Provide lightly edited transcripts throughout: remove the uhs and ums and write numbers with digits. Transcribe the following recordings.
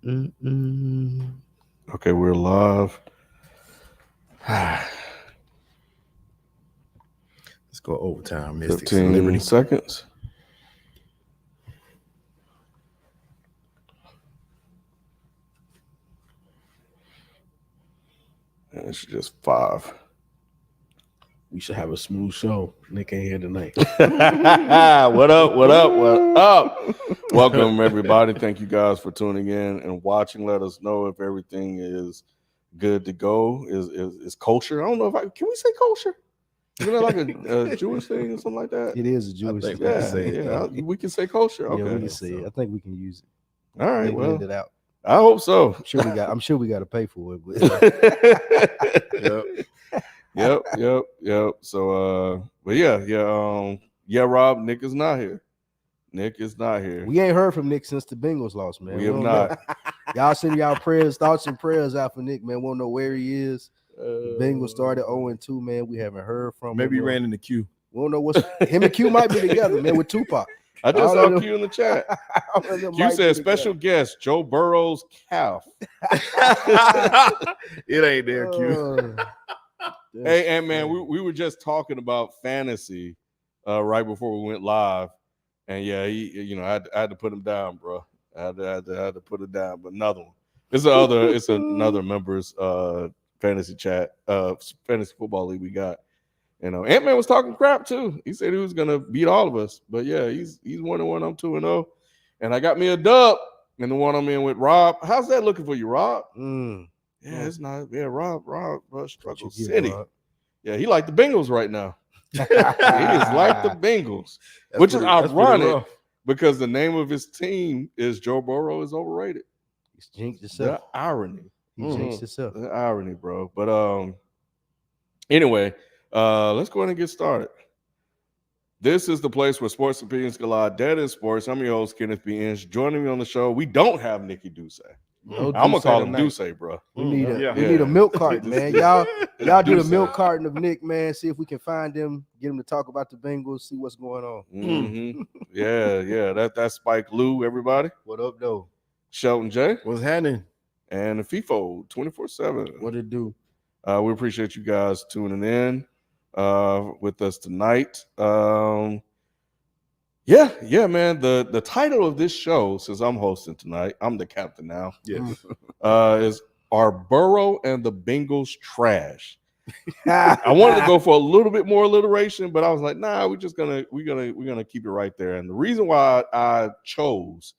Okay, we're live. Let's go overtime. Mystics 15 Liberty. seconds. And it's just 5. We should have a smooth show. Nick ain't here tonight. What up? What up? What up? Welcome, everybody. Thank you guys for tuning in and watching. Let us know if everything is good to go. Is kosher? I don't know if can we say kosher? Isn't that like a Jewish thing or something like that? It is a Jewish think thing. we can say it. Yeah, we can say kosher. Yeah, Okay, we can say it. I think we can use it. all right. Maybe Well, end it out. I hope so. I'm sure we got to pay for it. But Yep. So, but yeah, Rob, Nick is not here. we ain't heard from Nick since the Bengals lost, man. We have don't not. know. Y'all send y'all thoughts and prayers out for Nick, man. We don't know where he is. The Bengals started 0-2, man. We haven't heard from him. Maybe he ran in the queue. We don't know what's him and Q might be together, man, with Tupac. I just All saw of them- Q in the chat. All of them Q might be said together. special guest Joe Burrow's calf. It ain't there, Q. Hey, and man, we were just talking about fantasy right before we went live, and yeah, I had to put him down, bro. I had to put it down, but another one. It's another members fantasy chat, fantasy football league we got. You know, Ant-Man was talking crap too. He said he was gonna beat all of us, but yeah, he's 1-1. I'm 2-0, and I got me a dub in the one I'm in with Rob. How's that looking for you, Rob? Yeah, it's not. Yeah, Rob, Struggle City. Rob. Yeah, he like the Bengals right now. He is like the Bengals, which is ironic because the name of his team is Joe Burrow is overrated. He's jinxed himself. The irony. He jinxed himself. The irony, bro. But anyway, let's go ahead and get started. This is the place where sports opinions collide. Dead in sports. I'm your host, Kenneth B. Inch. Joining me on the show, we don't have Nikki Duce. No I'm gonna call him tonight. Duce, bro. We need a milk carton, man. Y'all do the milk carton of Nick, man. See if we can find him, get him to talk about the Bengals, see what's going on. Mm-hmm. Yeah. That's Spike Lou, everybody. What up, though? Shelton J. What's happening? And the FIFO 24/7. What it do? We appreciate you guys tuning in with us tonight. Yeah, man. The title of this show, since I'm hosting tonight, I'm the captain now. Yes. Is Are Burrow and the Bengals trash? I wanted to go for a little bit more alliteration, but I was like, nah, we're gonna keep it right there. And the reason why I chose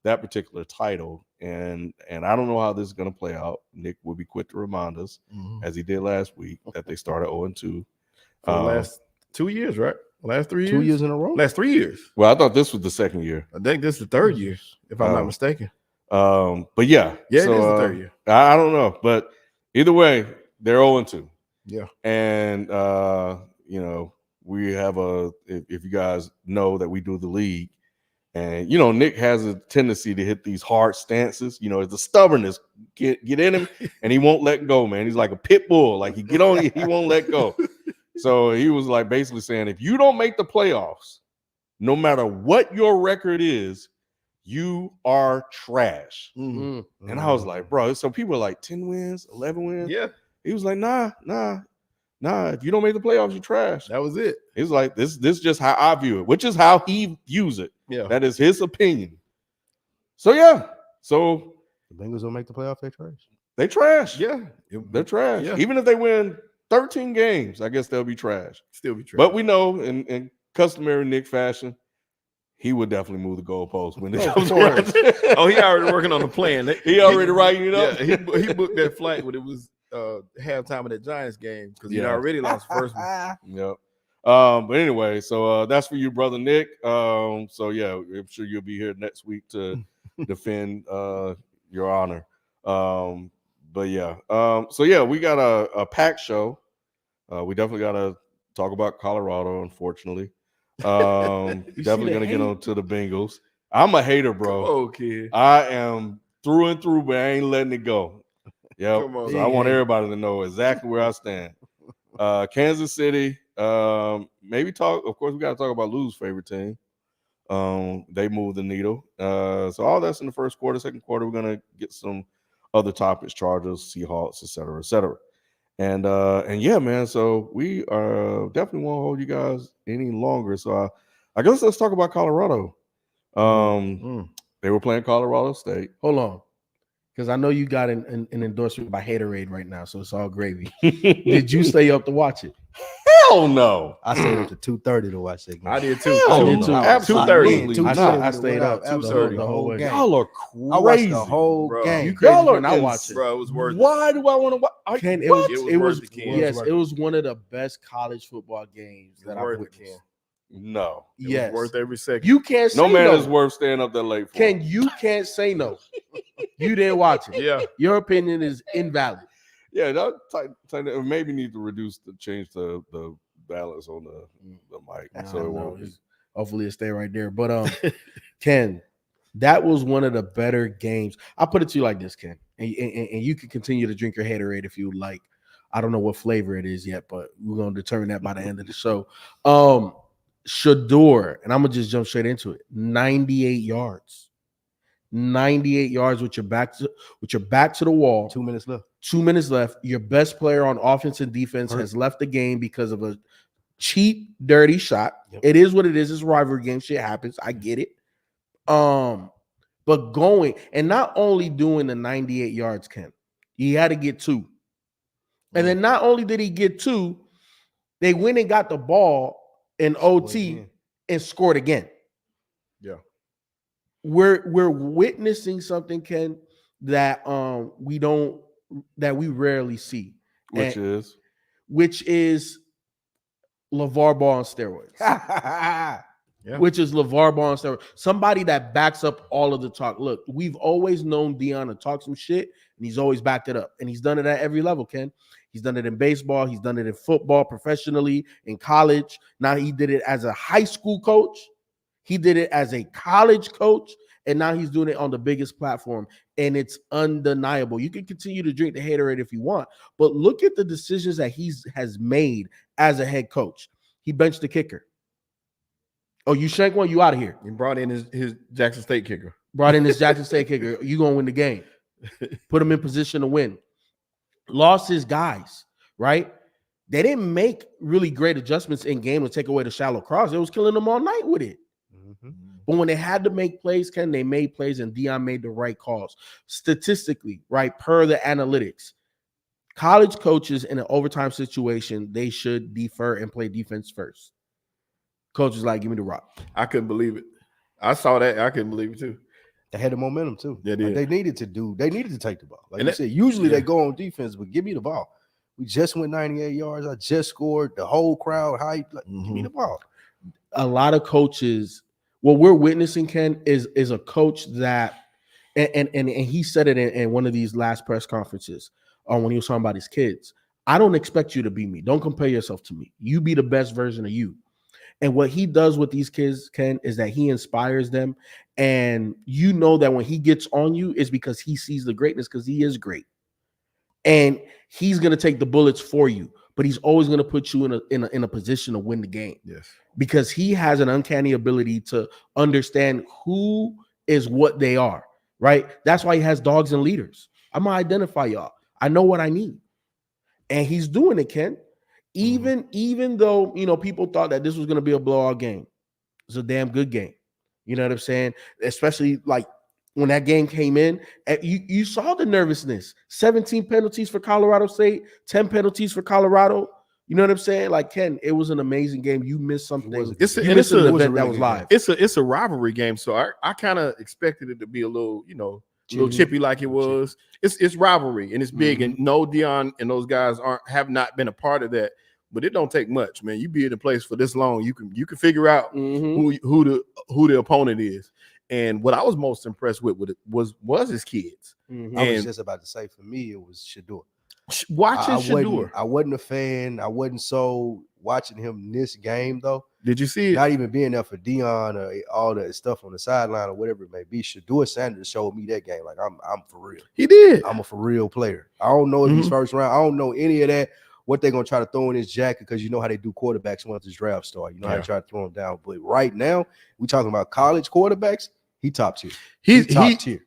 that particular title, and I don't know how this is gonna play out. Nick will be quick to remind us, as he did last week, that they started 0-2 for the last 2 years, right? Last 3 years? 2 years in a row? Last 3 years. Well, I thought this was the second year. I think this is the third year, if I'm not mistaken. But yeah. Yeah, so, it is the third year. I don't know. But either way, they're 0-2. Yeah. And we have if you guys know that we do the league, and Nick has a tendency to hit these hard stances. The stubbornness get in him, and he won't let go, man. He's like a pit bull. Like he get on you, he won't let go. So he was like basically saying, if you don't make the playoffs, no matter what your record is, you are trash. Mm-hmm. And I was like, bro, so people are like 10 wins, 11 wins. Yeah. He was like, nah. If you don't make the playoffs, you're trash. That was it. He's like, this is just how I view it, which is how he views it. Yeah. That is his opinion. So yeah. So the Bengals don't make the playoff, they trash. They trash. Yeah. They're trash. Yeah. Even if they win 13 games, I guess they'll be trash. Still be trash. But we know in customary Nick fashion, he would definitely move the goalpost when it comes around. Oh, he already working on the plan. He already writing it up. Yeah, he booked that flight when it was halftime of that Giants game because he already lost the first one. Yep. But anyway, so that's for you, brother Nick. So yeah, I'm sure you'll be here next week to defend your honor. But yeah, so yeah, we got a packed show. We definitely got to talk about Colorado, unfortunately. Definitely gonna get on to the Bengals. I'm a hater, bro. Okay. I am through and through, but I ain't letting it go. Yeah, so I want everybody to know exactly where I stand. Kansas City. Maybe talk. Of course, we got to talk about Lou's favorite team. They moved the needle. So all that's in the first quarter. Second quarter, we're gonna get some other topics: Chargers, Seahawks, et cetera, et cetera. And yeah, man. So we definitely won't hold you guys any longer. So I guess let's talk about Colorado. They were playing Colorado State. Hold on, because I know you got an endorsement by Haterade right now, so it's all gravy. Did you stay up to watch it? Hell no. I stayed up to 2:30 to watch that game. I did too. I did too. Absolutely. 2:30. I stayed up 2:30 the whole game. Y'all are I watched crazy. the whole Bro. game. You crazy Y'all are when I watched it. Bro, it was worth it. Why do I want to watch? Ken, it What? was worth it, Ken. yes, it was one of the best college football games that I've Worth it, witnessed. Ken. No. It Yes, was worth every second. you can't say No man no. is worth staying up that late for. Ken, you can't say no. You didn't watch it. Yeah. Your opinion is invalid. Yeah, that maybe need to change the balance on the mic. I So it don't know. won't be. Hopefully it stay right there. But Ken, that was one of the better games. I'll put it to you like this, Ken, and you can continue to drink your Haterade if you like. I don't know what flavor it is yet, but we're gonna determine that by the end of the show. Shador, and I'm gonna just jump straight into it. 98 yards. 98 yards with your back to the wall. 2 minutes left. 2 minutes left. Your best player on offense and defense has left the game because of a cheap, dirty shot. Yep. It is what it is. It's a rivalry game. Shit happens. I get it. But going and not only doing the 98 yards, Ken, he had to get 2. And then not only did he get 2, they went and got the ball in OT and scored again. Yeah. We're witnessing something, Ken, that we rarely see. Which is LeVar Ball on steroids. Yeah. Which is LeVar Ball on steroids. Somebody that backs up all of the talk. Look, we've always known Deion to talk some shit, and he's always backed it up. And he's done it at every level, Ken. He's done it in baseball. He's done it in football, professionally, in college. Now he did it as a high school coach. He did it as a college coach. And now he's doing it on the biggest platform. And it's undeniable. You can continue to drink the Haterade if you want. But look at the decisions that he has made as a head coach. He benched the kicker. Oh, you shank one? You out of here. He brought in his Jackson State kicker. Brought in this Jackson State kicker. You going to win the game. Put him in position to win. Lost his guys, right? They didn't make really great adjustments in game to take away the shallow cross. It was killing them all night with it. Mm-hmm. But when they had to make plays, Ken, they made plays, and Deion made the right calls. Statistically, right, per the analytics, college coaches in an overtime situation, they should defer and play defense first. Coach is like, give me the rock. I couldn't believe it. I saw that. I couldn't believe it too. They had the momentum too. They Like, did. they needed to take the ball. Like And you that- said, usually yeah. they go on defense, but give me the ball. We just went 98 yards. I just scored. The whole crowd hyped. Like, give me the ball. A lot of coaches, what we're witnessing, Ken, is a coach that, and he said it in one of these last press conferences when he was talking about his kids. I don't expect you to be me. Don't compare yourself to me. You be the best version of you. And what he does with these kids, Ken, is that he inspires them. And you know that when he gets on you, is because he sees the greatness, because he is great. And he's going to take the bullets for you, but he's always going to put you in a position to win the game. Yes. Because he has an uncanny ability to understand who is what they are, right? That's why he has dogs and leaders. I'm going to identify y'all. I know what I need. And he's doing it, Ken. Even though, people thought that this was going to be a blowout game. It's a damn good game. You know what I'm saying? Especially like when that game came in, you saw the nervousness. 17 penalties for Colorado State, 10 penalties for Colorado. You know what I'm saying? Like, Ken, it was an amazing game. You missed something. You missed an event that was live. It's a rivalry game, so I kind of expected it to be a little, little chippy like it was. It's rivalry and it's big, and no, Deion and those guys have not been a part of that. But it don't take much, man. You be in a place for this long, you can figure out who the opponent is. And what I was most impressed with was his kids. I was just about to say, for me, it was Shador. Watching Shador. I wasn't a fan. I wasn't so watching him this game, though. Did you see it? Not even being there for Deion or all that stuff on the sideline or whatever it may be. Shador Sanders showed me that game. Like, I'm for real. He did. I'm a for real player. I don't know if he's first round. I don't know any of that. what they're gonna try to throw in his jacket, because you know how they do quarterbacks once this draft start. You know how to try to throw them down. But right now, we talking about college quarterbacks. He top tier. He's top tier.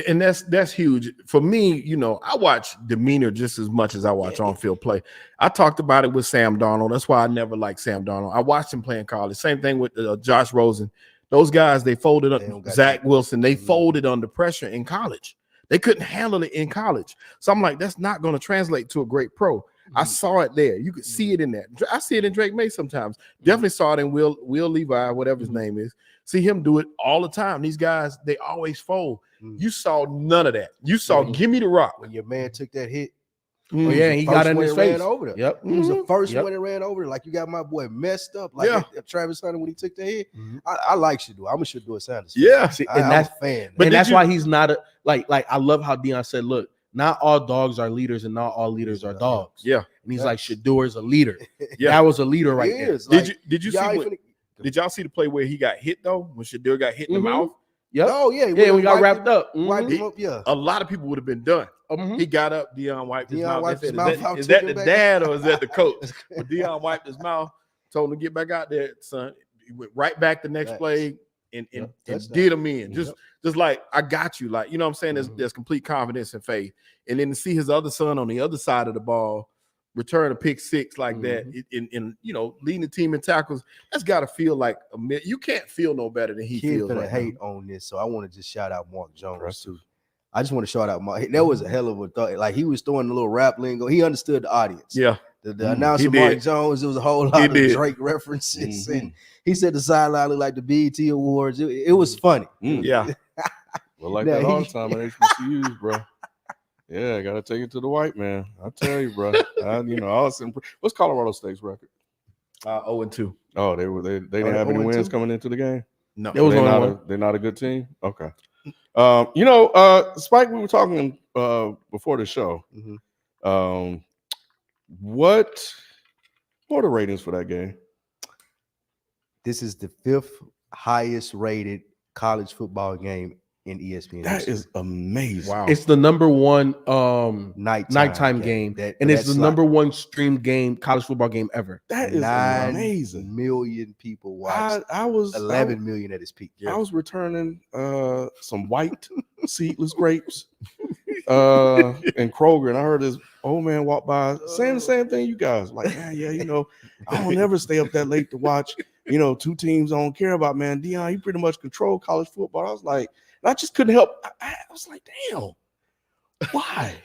And that's huge. For me, you know, I watch demeanor just as much as I watch on-field play. I talked about it with Sam Darnold. That's why I never liked Sam Darnold. I watched him play in college. Same thing with Josh Rosen. Those guys, they folded up. Zach Wilson, they folded under pressure in college. They couldn't handle it in college. So I'm like, that's not going to translate to a great pro. I saw it there. You could see it in that. I see it in Drake May sometimes. Definitely saw it in Will Levi, whatever his name is. See him do it all the time. These guys, they always fold. You saw none of that. You saw give me the rock. When your man took that hit. Oh, yeah, he got in his face. Over there. Yep. He was the first one that ran over there. Like, you got my boy messed up. Like Travis Hunter when he took the hit. I like Shador. I'm a Shador Sanders. Yeah. See, I'm a fan. But that's why he's not a like I love how Deion said, look, not all dogs are leaders and not all leaders are dogs. Yeah. And he's like, Shador is a leader. That was a leader right there. Did y'all see the play where he got hit though? When Shador got hit in the mouth? Yep. Oh, yeah. Yeah, we got wrapped up. Wiped him up, yeah. A lot of people would have been done. He got up, Deion wiped his mouth. Is that the dad or is that the coach? But Deion wiped his mouth, told him to get back out there, son. He went right back the next play and did him in. Just like, I got you. Like, you know what I'm saying? There's complete confidence and faith. And then to see his other son on the other side of the ball return a pick six like that, in you know, leading the team in tackles, that's got to feel like you can't feel no better than he feels. Gonna hate on this, so I want to just shout out Mark Jones too. I just want to shout out Mark. That was a hell of a thought. Like, he was throwing a little rap lingo. He understood the audience. Yeah. The announcer Mark Jones, it was a whole lot of Drake references, and he said the sideline looked like the BET Awards. It was funny. Yeah. Well, like that all the time at HBCUs, bro. Yeah, gotta take it to the white man. I tell you, bro. You know, what's Colorado State's record? 0-2. Oh, they didn't have any wins coming into the game. No, they're not a good team. Okay. You know, Spike, we were talking before the show. What are the ratings for that game? This is the 5th highest rated college football game in ESPN. That is amazing. Wow. It's the number one nighttime game. And it's the number one streamed game, college football game ever. That is 9 amazing. million people watched. I was 11 million at its peak. I was returning some white seedless grapes in Kroger, and I heard this old man walk by saying the same thing you guys. Like, man, yeah, you know, I don't never stay up that late to watch, you know, two teams I don't care about, man. Deion, he pretty much control college football. I was like, and I just couldn't help. I was like, damn, why?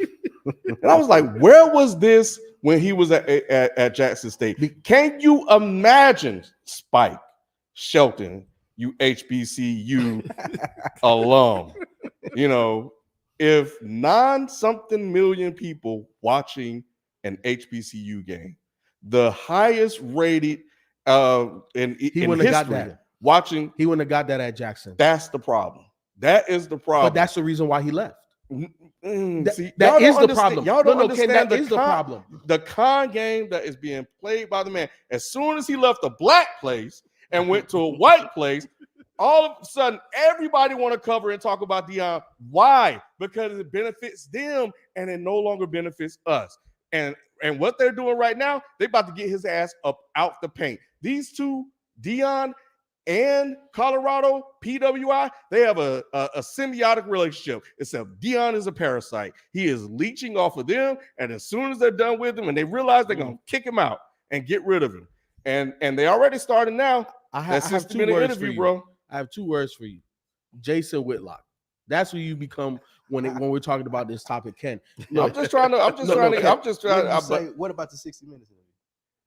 And I was like, where was this when he was at Jackson State? Can you imagine, Spike Shelton, you HBCU alum, you know, if 9-something million people watching an HBCU game, the highest rated in wouldn't history, have got that. Watching, he wouldn't have got that at Jackson. That's the problem. That is the problem. But that's the reason why he left. See, that is the problem. Y'all don't understand the problem. The con game that is being played by the man. As soon as he left the black place and went to a white place, all of a sudden everybody want to cover and talk about Deion. Why? Because it benefits them and it no longer benefits us. And what they're doing right now, they about to get his ass up out the paint. These two, Deion and Colorado, PWI, they have a symbiotic relationship, except Deion is a parasite. He is leeching off of them, and as soon as they're done with him and they realize they're going to kick him out and get rid of him, and they already started now. I have 2 words for you, bro. I have 2 words for you. Jason Whitlock. That's who you become when we're talking about this topic, Ken. What about the 60 minutes?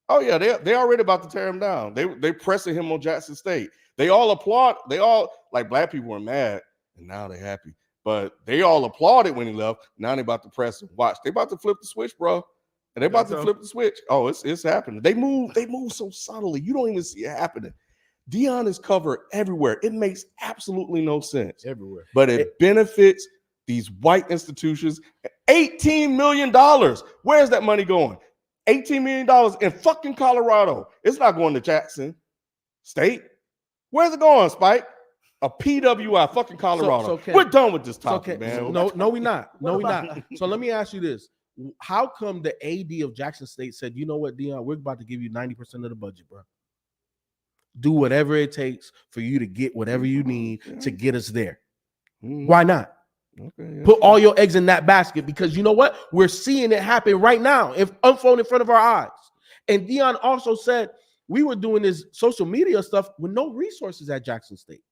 Oh yeah, they already about to tear him down. They pressing him on Jackson State. They all applaud. They all, like, black people were mad, and now they're happy. But they all applauded when he left. Now they about to press him. Watch, they about to flip the switch, bro. And they about to flip the switch. Oh, it's happening. They move so subtly. You don't even see it happening. Deion is covered everywhere. It makes absolutely no sense. Everywhere. But it benefits these white institutions. $18 million. Where's that money going? $18 million in fucking Colorado. It's not going to Jackson State. Where's it going, Spike? A PWI, fucking Colorado. We're done with this topic, man. No, we're not. No, we're not. So let me ask you this. how come the AD of Jackson State said, you know what, Deion, we're about to give you 90% of the budget, bro. Do whatever it takes for you to get whatever you need to get us there. Why not? Okay, put all your eggs in that basket, because you know what? We're seeing it happen right now, if unfold in front of our eyes. And Deion also said we were doing this social media stuff with no resources at Jackson State.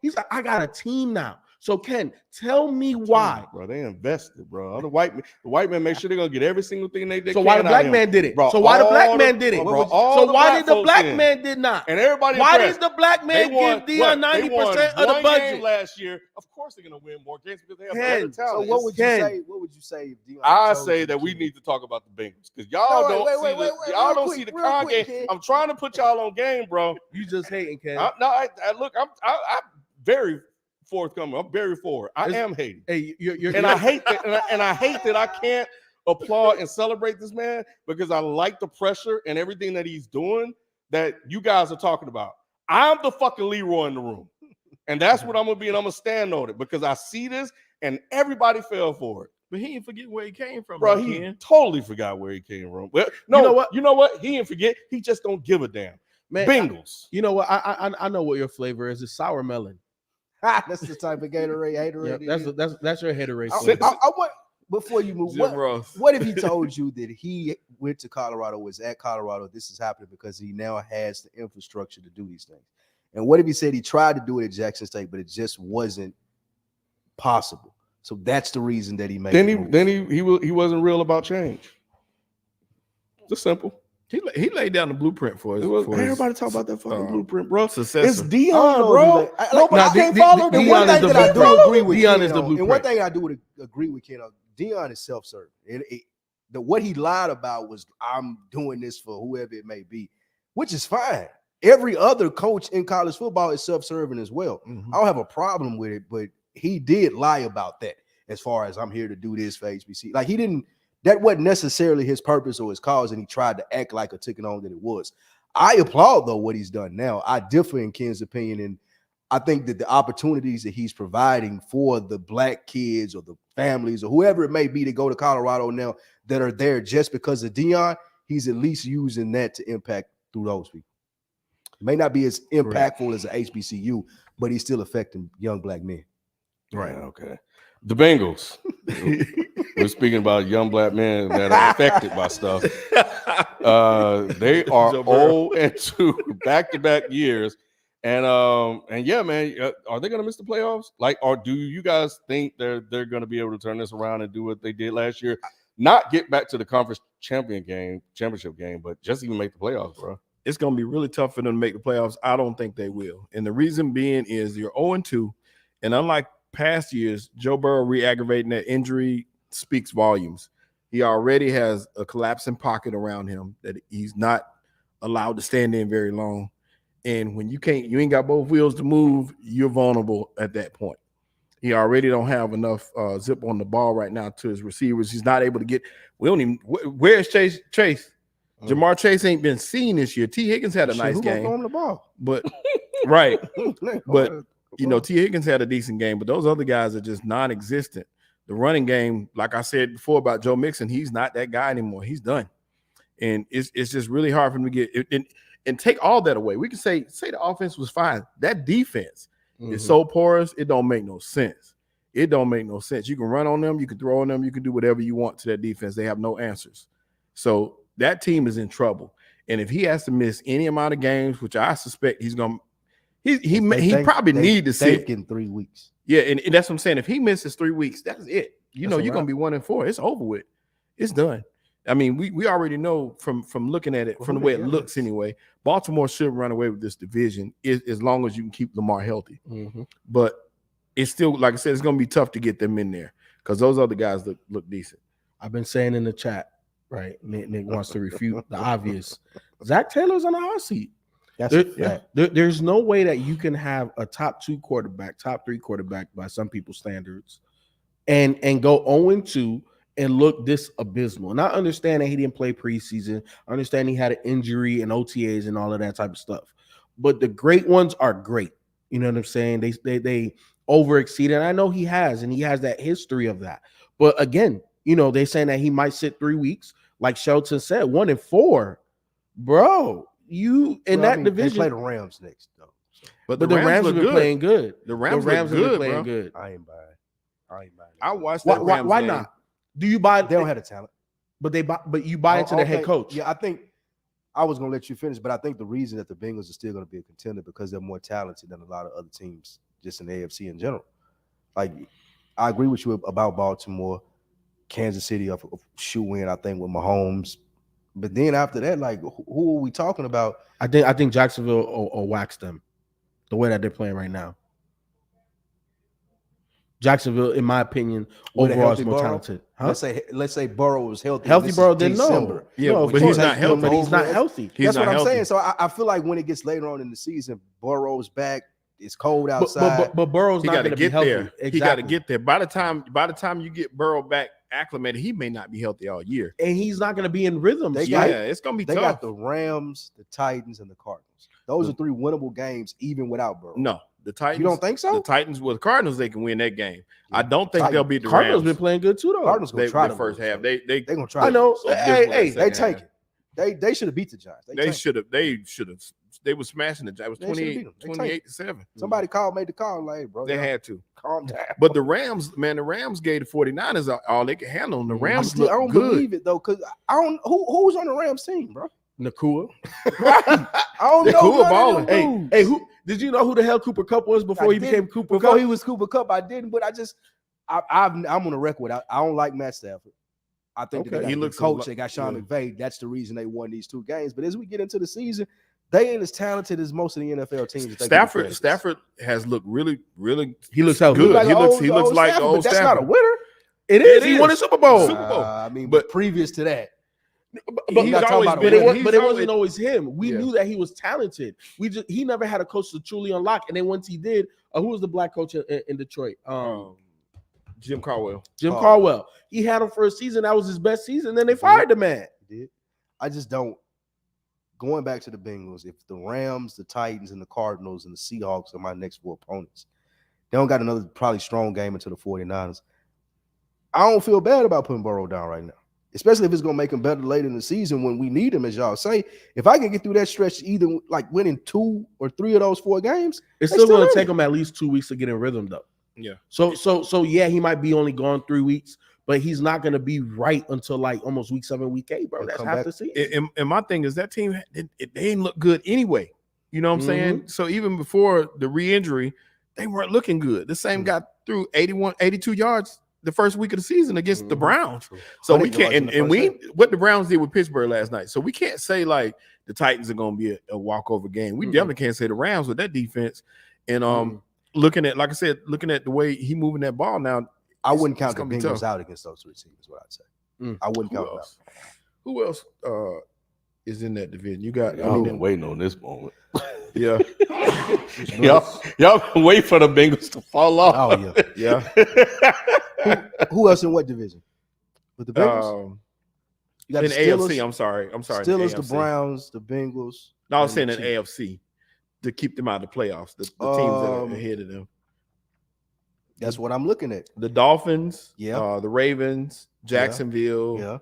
He's like, I got a team now. So Ken, tell me why. Bro, they invested, bro. The white man make sure they're gonna get every single thing they so why the black man did it? So why the black man did it? So why did the black man did not? And everybody, why did the black man give Deion 90% of the budget last year? Of course they're gonna win more games because they have better talent. So what would you say? What would you say if Deion? I say that we need to talk about the Bengals because y'all don't see the con game. I'm trying to put y'all on game, bro. You just hating, Ken. I'm very forthcoming. I'm very forward. I am hating. Hey, I hate that, and I hate that I can't applaud and celebrate this man because I like the pressure and everything that he's doing that you guys are talking about. I'm the fucking Leroy in the room, and that's what I'm gonna be, and I'm gonna stand on it because I see this, and everybody fell for it. But he didn't forget where he came from, bro. He totally forgot where he came from. Well, no, you know what? He didn't forget. He just don't give a damn. Man, Bengals. You know what? I know what your flavor is. It's sour melon. That's the type of Gatorade haterade. Yeah, that's your haterade. I want, before you move, what if he told you that he went to Colorado, was at Colorado, this is happening because he now has the infrastructure to do these things? And what if he said he tried to do it at Jackson State, but it just wasn't possible? So that's the reason that he made. Then he wasn't real about change. Just simple. He laid down the blueprint for us. Everybody talk about that fucking blueprint, bro. Successor. It's Deion, bro. I can't follow. The one thing that I do agree with Deion is the blueprint. And one thing I do agree with Ken, Deion is self-serving. What he lied about was, I'm doing this for whoever it may be, which is fine. Every other coach in college football is self-serving as well. I don't have a problem with it, but he did lie about that as far as I'm here to do this for HBC. Like, he didn't. That wasn't necessarily his purpose or his cause, and he tried to act like a ticket on that it was. I applaud, though, what he's done now. I differ in Ken's opinion, and I think that the opportunities that he's providing for the black kids or the families or whoever it may be to go to Colorado now that are there just because of Deion, he's at least using that to impact through those people. It may not be as impactful as an HBCU, but he's still affecting young black men. Right, okay. The Bengals. We're speaking about young black men that are affected by stuff. They are 0-2 back-to-back years. And yeah, man, are they gonna miss the playoffs? Like, or do you guys think they're gonna be able to turn this around and do what they did last year? Not get back to the conference championship game, but just even make the playoffs, bro. It's gonna be really tough for them to make the playoffs. I don't think they will. And the reason being is you're 0-2, and unlike past years, Joe Burrow re-aggravating that injury speaks volumes. He already has a collapsing pocket around him that he's not allowed to stand in very long. And when you ain't got both wheels to move, you're vulnerable at that point. He already don't have enough zip on the ball right now to his receivers. He's not able to get. Where's Chase? Jamar Chase ain't been seen this year. T. Higgins had a nice game. On the ball? But right, but. You know, T. Higgins had a decent game, but those other guys are just non-existent. The running game, like I said before about Joe Mixon, he's not that guy anymore. He's done. And it's just really hard for him to get it. And take all that away. We can say the offense was fine. That defense is so porous, it don't make no sense. It don't make no sense. You can run on them, you can throw on them, you can do whatever you want to that defense. They have no answers. So that team is in trouble. And if he has to miss any amount of games, which I suspect he's going to, he probably need to sit in 3 weeks. Yeah, and that's what I'm saying. If he misses 3 weeks, that's it. You're gonna be 1-4. It's over with. It's done. I mean, we already know from looking at it, from the way it looks anyway. Baltimore should run away with this division as long as you can keep Lamar healthy. But it's still, like I said, it's gonna be tough to get them in there because those other guys look decent. I've been saying in the chat, right? Nick wants to refute the obvious. Zach Taylor's on the hot seat. There's no way that you can have a top 3 quarterback by some people's standards and go 0-2 and look this abysmal. And I understand that he didn't play preseason. I understand he had an injury and OTAs and all of that type of stuff. But the great ones are great. You know what I'm saying? They overexceeded. And I know he has, and he has that history of that. But again, They're saying that he might sit 3 weeks. Like Shelton said, 1-4, bro. You in that division? They play the Rams next, though. But the Rams have been playing good. The Rams have been playing bro. good. I ain't buying. I watched that. Why not? Do you buy? They don't have the talent, but you buy into the head coach. Yeah, I think I was gonna let you finish, but I think the reason that the Bengals are still gonna be a contender because they're more talented than a lot of other teams just in the AFC in general. Like, I agree with you about Baltimore, Kansas City, a shoe in, I think, with Mahomes. But then after that, like, who are we talking about? I think Jacksonville will wax them the way that they're playing right now. Jacksonville, in my opinion, overall is more talented. Huh? Let's say Burrow was healthy. Burrow didn't know. Yeah, but he's not healthy. But he's not healthy. That's what I'm saying. So I feel like when it gets later on in the season, Burrow's back. It's cold outside. But Burrow's not going to be healthy. There. Exactly. He got to get there. By the time you get Burrow back acclimated, he may not be healthy all year, and he's not going to be in rhythm. It's going to be tough. They got the Rams, the Titans, and the Cardinals. Those are 3 winnable games, even without Burrow. No, the Titans. You don't think so? The Titans with the Cardinals, they can win that game. Yeah. I don't think they'll beat the Cardinals. Rams. Been playing good too, though. Cardinals gonna try the first half. They gonna try. I know. Hey, they take it. They should have beat the Giants. They should have. They were smashing the Giants. It was 28-7. Somebody made the call. Like, bro, they had to calm down. But the Rams gave the 49ers all they could handle. The Rams I don't believe it though, because I don't. Who's on the Rams team, bro? Nakua. I don't know. Nakua balling. Hey, who did you know who the hell Cooper Kupp was before he became Cooper Kupp? Before he was Cooper Kupp, I didn't, but I'm on the record. I don't like Matt Stafford. I think that he looks coach. They got Sean McVay. That's the reason they won these 2 games. But as we get into the season, they ain't as talented as most of the NFL teams. Stafford has looked really, really. He looks healthy. Good. He looks like old Stafford. That's not a winner. It is. He won a Super Bowl. I mean, but previous to that. But it wasn't always him. We knew that he was talented. He never had a coach to truly unlock. And then once he did, who was the black coach in Detroit? Jim Caldwell. Caldwell. He had him for a season. That was his best season. Then they fired the man. He did. I just don't. Going back to the Bengals, if the Rams, the Titans, and the Cardinals and the Seahawks are my next 4 opponents, they don't got another probably strong game into the 49ers. I don't feel bad about putting Burrow down right now, especially if it's going to make him better later in the season when we need him, as y'all say. If I can get through that stretch, either like winning 2 or 3 of those 4 games, it's still going to take him at least 2 weeks to get in rhythm, though. Yeah. So yeah, he might be only gone 3 weeks, but he's not going to be right until like almost week 7, week 8, bro. That's half the season. And my thing is that team, they didn't look good anyway. You know what I'm saying? So even before the re-injury, they weren't looking good. The same got through 82 yards the first week of the season against the Browns. So we can't, and what the Browns did with Pittsburgh last night. So we can't say like the Titans are going to be a walkover game. We definitely can't say the Rams with that defense. And looking at the way he moving that ball now, I wouldn't count the Bengals out against those 3 teams. Is what I'd say. I wouldn't count them out. Who else is in that division? You got. I've been waiting on this moment. Yeah. y'all wait for the Bengals to fall off. Oh yeah. Who else in what division? With the Bengals? You got in the AFC. I'm sorry. Steelers, the Browns, the Bengals. No, I was saying in AFC to keep them out of the playoffs. The teams that are ahead of them. That's what I'm looking at. The Dolphins, the Ravens, Jacksonville. Yeah.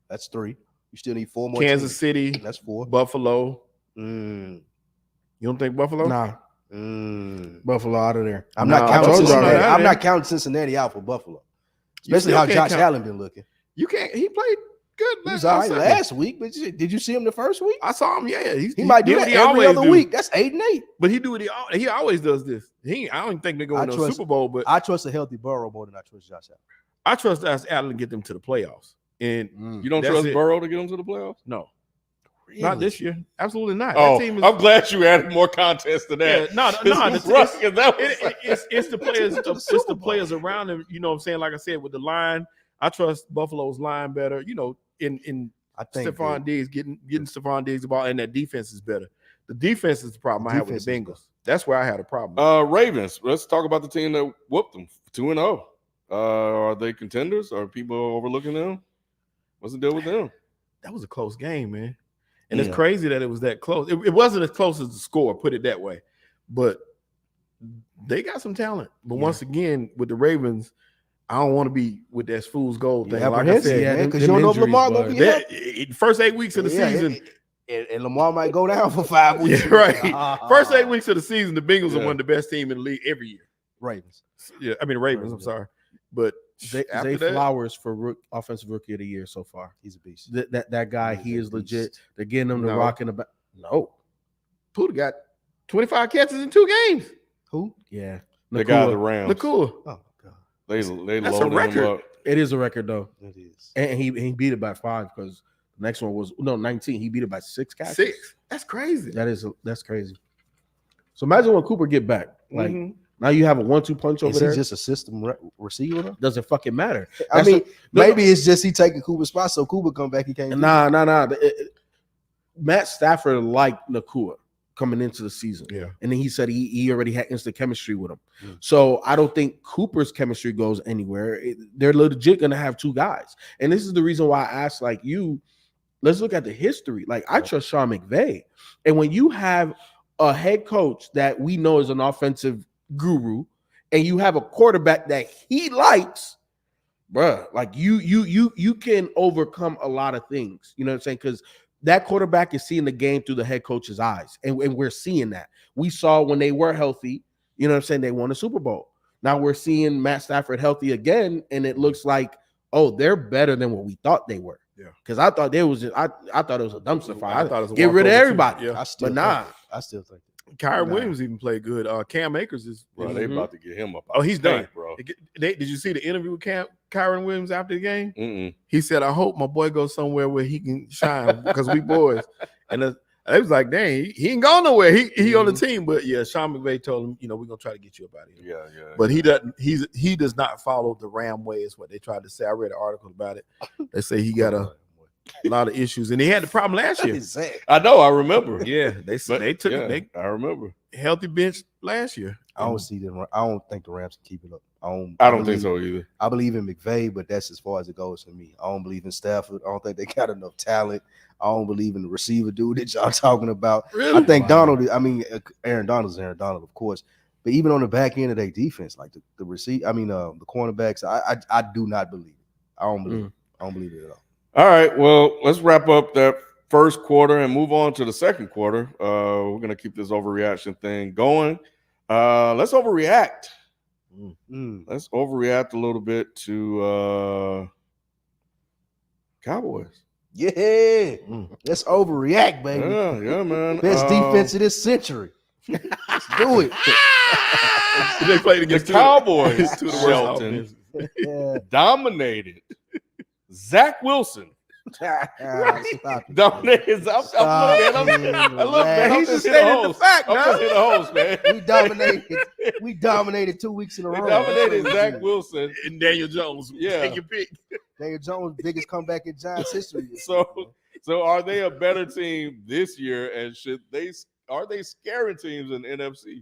That's 3. You still need 4 more. Kansas City. That's 4. Buffalo. You don't think Buffalo? Nah. Buffalo out of there. I'm not counting Cincinnati. I'm not counting Cincinnati out for Buffalo. Especially how Josh Allen been looking. You can't. He played good. He was all right last week, but did you see him the first week? I saw him. Yeah, he might do that every other week. That's 8-8. But he always does this. I don't think they're going to the Super Bowl. But I trust a healthy Burrow more than I trust Josh Allen. I trust Allen to get them to the playoffs. And you don't trust Burrow to get them to the playoffs? No. Really? Not this year. Absolutely not. Oh, that team I'm glad you added more context to that. It's the players. It's the players around him. You know what I'm saying? Like I said, with the line, I trust Buffalo's line better. You know, I think Stephon Diggs getting Stephon Diggs the ball, and that defense is better. The defense is the problem I have with the Bengals. That's where I had a problem. Ravens. Let's talk about the team that whooped them 2-0. Are they contenders? Are people overlooking them? What's the deal with them? That was a close game, man. And it's crazy that it was that close. It wasn't as close as the score, put it that way. But they got some talent. But once again, with the Ravens, I don't want to be with that fool's gold thing. Yeah, like I said, because you don't know if Lamar gonna be that, first 8 weeks of the season. And Lamar might go down for 5 weeks. Yeah, right. First 8 weeks of the season, the Bengals are one of the best team in the league every year. Ravens. Yeah, I mean Ravens. I'm sorry, but Zay Flowers for offensive rookie of the year so far. He's a beast. That guy, he is legit. They're getting him to rock in the back. No, Puda got 25 catches in 2 games. Who? Yeah, the guy of the Rams. Nakua. Oh God, they that's a record. Him up. It is a record though. it is. And he beat it by 5 because the next one was 19. He beat it by 6 catches. 6. That's crazy. That's crazy. So imagine when Cooper get back. Like now you have a 1-2 punch over there. Is he just a system receiver? Though? Doesn't fucking matter. I mean, maybe it's just he taking Cooper's spot, so Cooper come back. He can't. Nah. Matt Stafford liked Nakua coming into the season. Yeah. And then he said he already had instant chemistry with him. So I don't think Cooper's chemistry goes anywhere. They're legit going to have 2 guys. And this is the reason why I asked, like, let's look at the history. Like, I trust Sean McVay. And when you have a head coach that we know is an offensive guru and you have a quarterback that he likes, bruh, like you can overcome a lot of things. You know what I'm saying? Because that quarterback is seeing the game through the head coach's eyes. And we're seeing that. We saw when they were healthy, you know what I'm saying, they won a Super Bowl. Now we're seeing Matt Stafford healthy again, and it looks like, oh, they're better than what we thought they were. Yeah. Because I thought I thought it was a dumpster fire. I thought it was a get rid of everybody. Yeah. I still think Kyron Williams even played good. Cam Akers is. Bro, they about to get him up. Oh, he's done, bro. Did you see the interview with Kyron Williams after the game? Mm-mm. He said, "I hope my boy goes somewhere where he can shine because we boys." And I was like, "Dang, he ain't going nowhere. He on the team." But yeah, Sean McVay told him, "We're gonna try to get you up out of here." Yeah. But he doesn't. He does not follow the Ram way. Is what they tried to say. I read an article about it. They say he got a lot of issues, and he had the problem last year. I know. I remember. Yeah, they took I remember. Healthy bench last year. I don't see them. I don't think the Rams can keep it up. I don't think so either. I believe in McVay, but that's as far as it goes for me. I don't believe in Stafford. I don't think they got enough talent. I don't believe in the receiver dude that y'all talking about. Really? I think Aaron Donald's Aaron Donald, of course. But even on the back end of their defense, like the cornerbacks, I do not believe it. I don't believe it. I don't believe it at all. All right, well, let's wrap up that first quarter and move on to the second quarter. We're going to keep this overreaction thing going. Let's overreact. Let's overreact a little bit to Cowboys. Yeah. Let's overreact, baby. Yeah, man. Best defense of this century. Let's do it. They played against the Cowboys. Two of the worst Shelton dominated. Zach Wilson. Dominated. He's just stating the fact, man. We dominated 2 weeks in a row. Dominated Zach Wilson and Daniel Jones. Yeah. Take your pick. Daniel Jones, biggest comeback in Giants history. So are they a better team this year? And are they scaring teams in the NFC?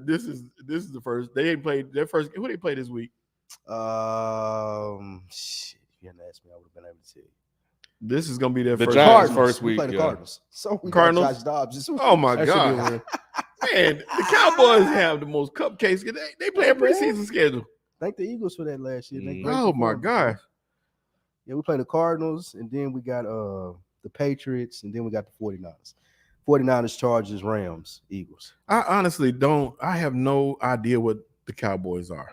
This is the first. They ain't played their first. Who they play this week? Shit, if you hadn't asked me, I would have been able to tell you. This is gonna be their the first Giants first week. We play the Cardinals. So we Cardinals. got Josh Dobbs. Oh my God, man! The Cowboys have the most cupcakes. They play a preseason schedule. Thank the Eagles for that last year. Oh my God! Yeah, we play the Cardinals, and then we got the Patriots, and then we got the 49ers. 49ers, Chargers, Rams, Eagles. I honestly don't. I have no idea what the Cowboys are.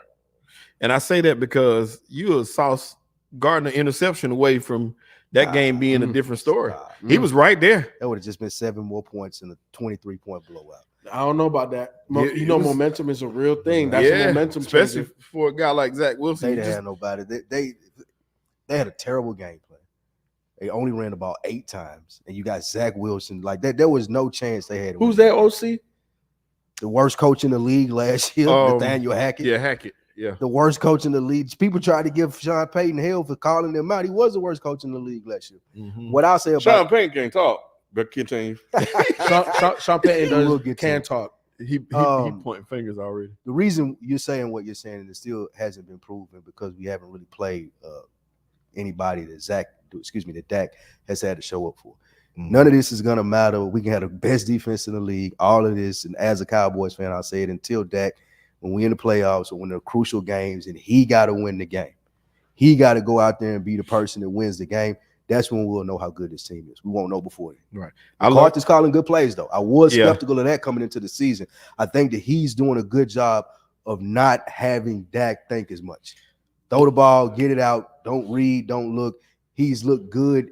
And I say that because you a Sauce Gardner interception away from that game being a different story. He was right there. That would have just been 7 more points in a 23-point blowout. I don't know about that. Momentum is a real thing. That's a momentum, especially for a guy like Zach Wilson. They didn't have nobody. They had a terrible game plan. They only ran the ball 8 times, and you got Zach Wilson. Like that, there was no chance they had. Who's that OC? The worst coach in the league last year, Nathaniel Hackett. Yeah, Hackett. Yeah, the worst coach in the league. People tried to give Sean Payton hell for calling him out. He was the worst coach in the league last year. What I'll say about Sean Payton can't talk, but continue. Sean Payton can talk. He pointing fingers already. The reason you're saying what you're saying, and it still hasn't been proven because we haven't really played anybody that Dak has had to show up for. None of this is gonna matter. We can have the best defense in the league. All of this, and as a Cowboys fan, I'll say it until Dak when we in the playoffs or when they're crucial games and he got to win the game. He got to go out there and be the person that wins the game. That's when we'll know how good this team is. We won't know before then. Right. McCarthy's calling good plays, though. I was skeptical of that coming into the season. I think that he's doing a good job of not having Dak think as much. Throw the ball, get it out. Don't read, don't look. He's looked good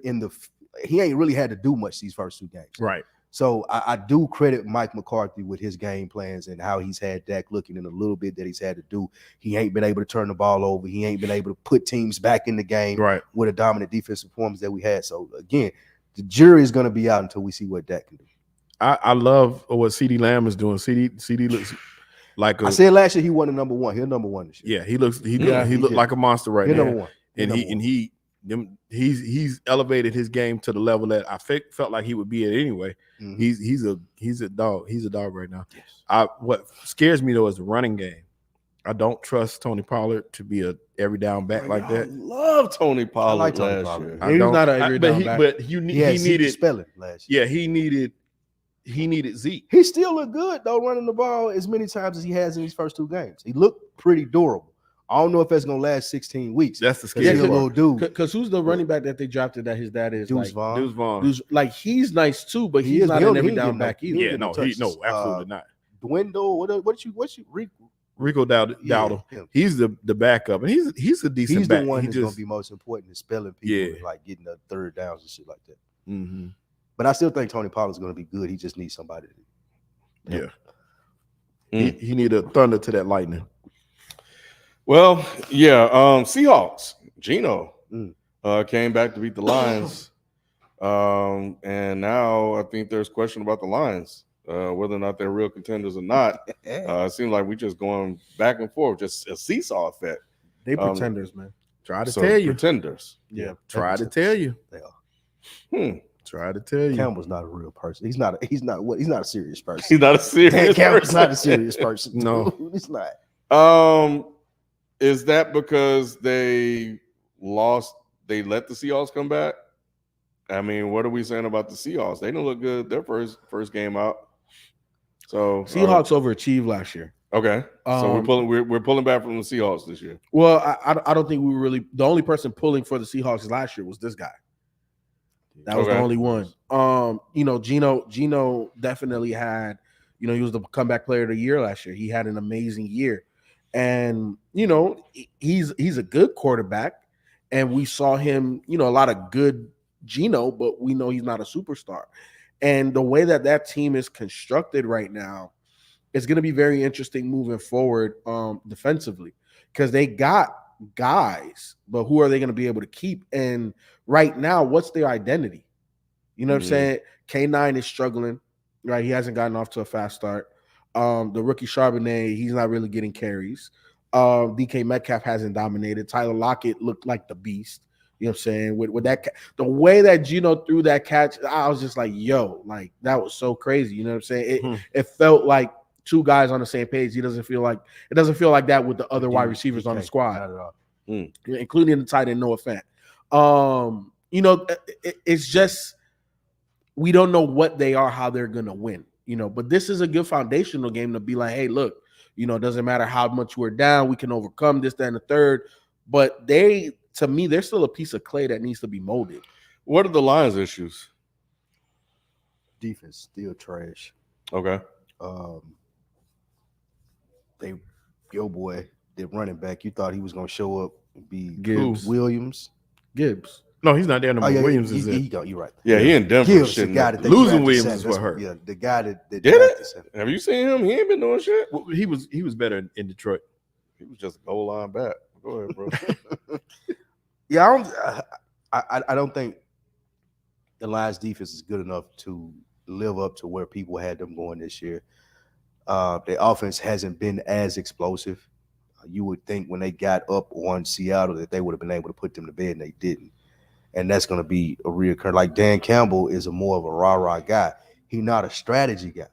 he ain't really had to do much these first 2 games. Right. So I do credit Mike McCarthy with his game plans and how he's had Dak looking in a little bit that he's had to do. He ain't been able to turn the ball over. He ain't been able to put teams back in the game with a dominant defensive performance that we had. So, again, the jury is going to be out until we see what Dak can do. I love what CeeDee Lamb is doing. CeeDee looks like I said last year he won the number 1. He's number 1 this year. Yeah, he looked like a monster right now. Number 1. He's elevated his game to the level that I felt like he would be at anyway. Mm-hmm. He's a dog. He's a dog right now. Yes. What scares me though is the running game. I don't trust Tony Pollard to be a every down back like that. I love Tony Pollard. I like Tony Pollard. He's not an every down back. But he needed spelling last year. Yeah, he needed Zeke. He still looked good though, running the ball as many times as he has in these first 2 games. He looked pretty durable. I don't know if that's gonna last 16 weeks. That's the scary little dude. Because who's the running back that they drafted that his dad is? Deuce Vaughn. Like he's nice too, but he's not an every down back either. Yeah, no, absolutely not. Dwindle, what you Rico Dowdle. He's the backup, and he's a decent he's back. The one that's gonna be most important in spelling people, and like getting the third downs and shit like that. Mm-hmm. But I still think Tony Pollard's gonna be good. He just needs somebody to. Yeah. He need a thunder to that lightning. Well, Seahawks. Geno came back to beat the Lions. And now I think there's question about the Lions, whether or not they're real contenders or not. It seems like we're just going back and forth, just a seesaw effect. They pretenders, man. Try to tell you. Pretenders. Yeah. Try to tell you. They are. Try to tell you. Campbell's not a real person. He's not a serious person. He's not a serious person. Campbell's not a serious person. No. He's not. Is that because they let the Seahawks come back? I mean, what are we saying about the Seahawks? They didn't look good their first game out. So Seahawks overachieved last year. Okay. So we're pulling back from the Seahawks this year. Well, I don't think we were really the only person pulling for the Seahawks last year was this guy. That was the only one. Geno definitely had, he was the comeback player of the year last year. He had an amazing year. And, he's a good quarterback. And we saw him, a lot of good Geno, but we know he's not a superstar. And the way that team is constructed right now, it's going to be very interesting moving forward defensively, because they got guys, but who are they going to be able to keep? And right now, what's their identity? You know what I'm saying? K9 is struggling, right? He hasn't gotten off to a fast start. The rookie Charbonnet, he's not really getting carries. DK Metcalf hasn't dominated. Tyler Lockett looked like the beast. You know what I'm saying? With that, the way that Geno threw that catch, I was just like, yo, like that was so crazy. You know what I'm saying? It felt like two guys on the same page. It doesn't feel like that with the other wide receivers on the squad, not at all. Including the tight end Noah Fant. It's just we don't know what they are, how they're gonna win. But this is a good foundational game to be like, hey, look, it doesn't matter how much we're down, we can overcome this, that, and the third. But to me, they're still a piece of clay that needs to be molded. What are the Lions' issues? Defense still trash. Okay. Your boy, the running back, you thought he was gonna show up and be Gibbs. Williams. Gibbs. No, he's not there. Williams is there. You're right. Yeah, he in Denver. Gibbs, the guy that losing Williams is what hurt. Yeah, the guy that did it. Have you seen him? He ain't been doing shit. Well, he was better in Detroit. He was just a goal line back. Go ahead, bro. Yeah, I don't think the Lions defense is good enough to live up to where people had them going this year. Their offense hasn't been as explosive. You would think when they got up on Seattle that they would have been able to put them to bed, and they didn't. And that's going to be a reoccurring. Like Dan Campbell is more of a rah-rah guy. He's not a strategy guy,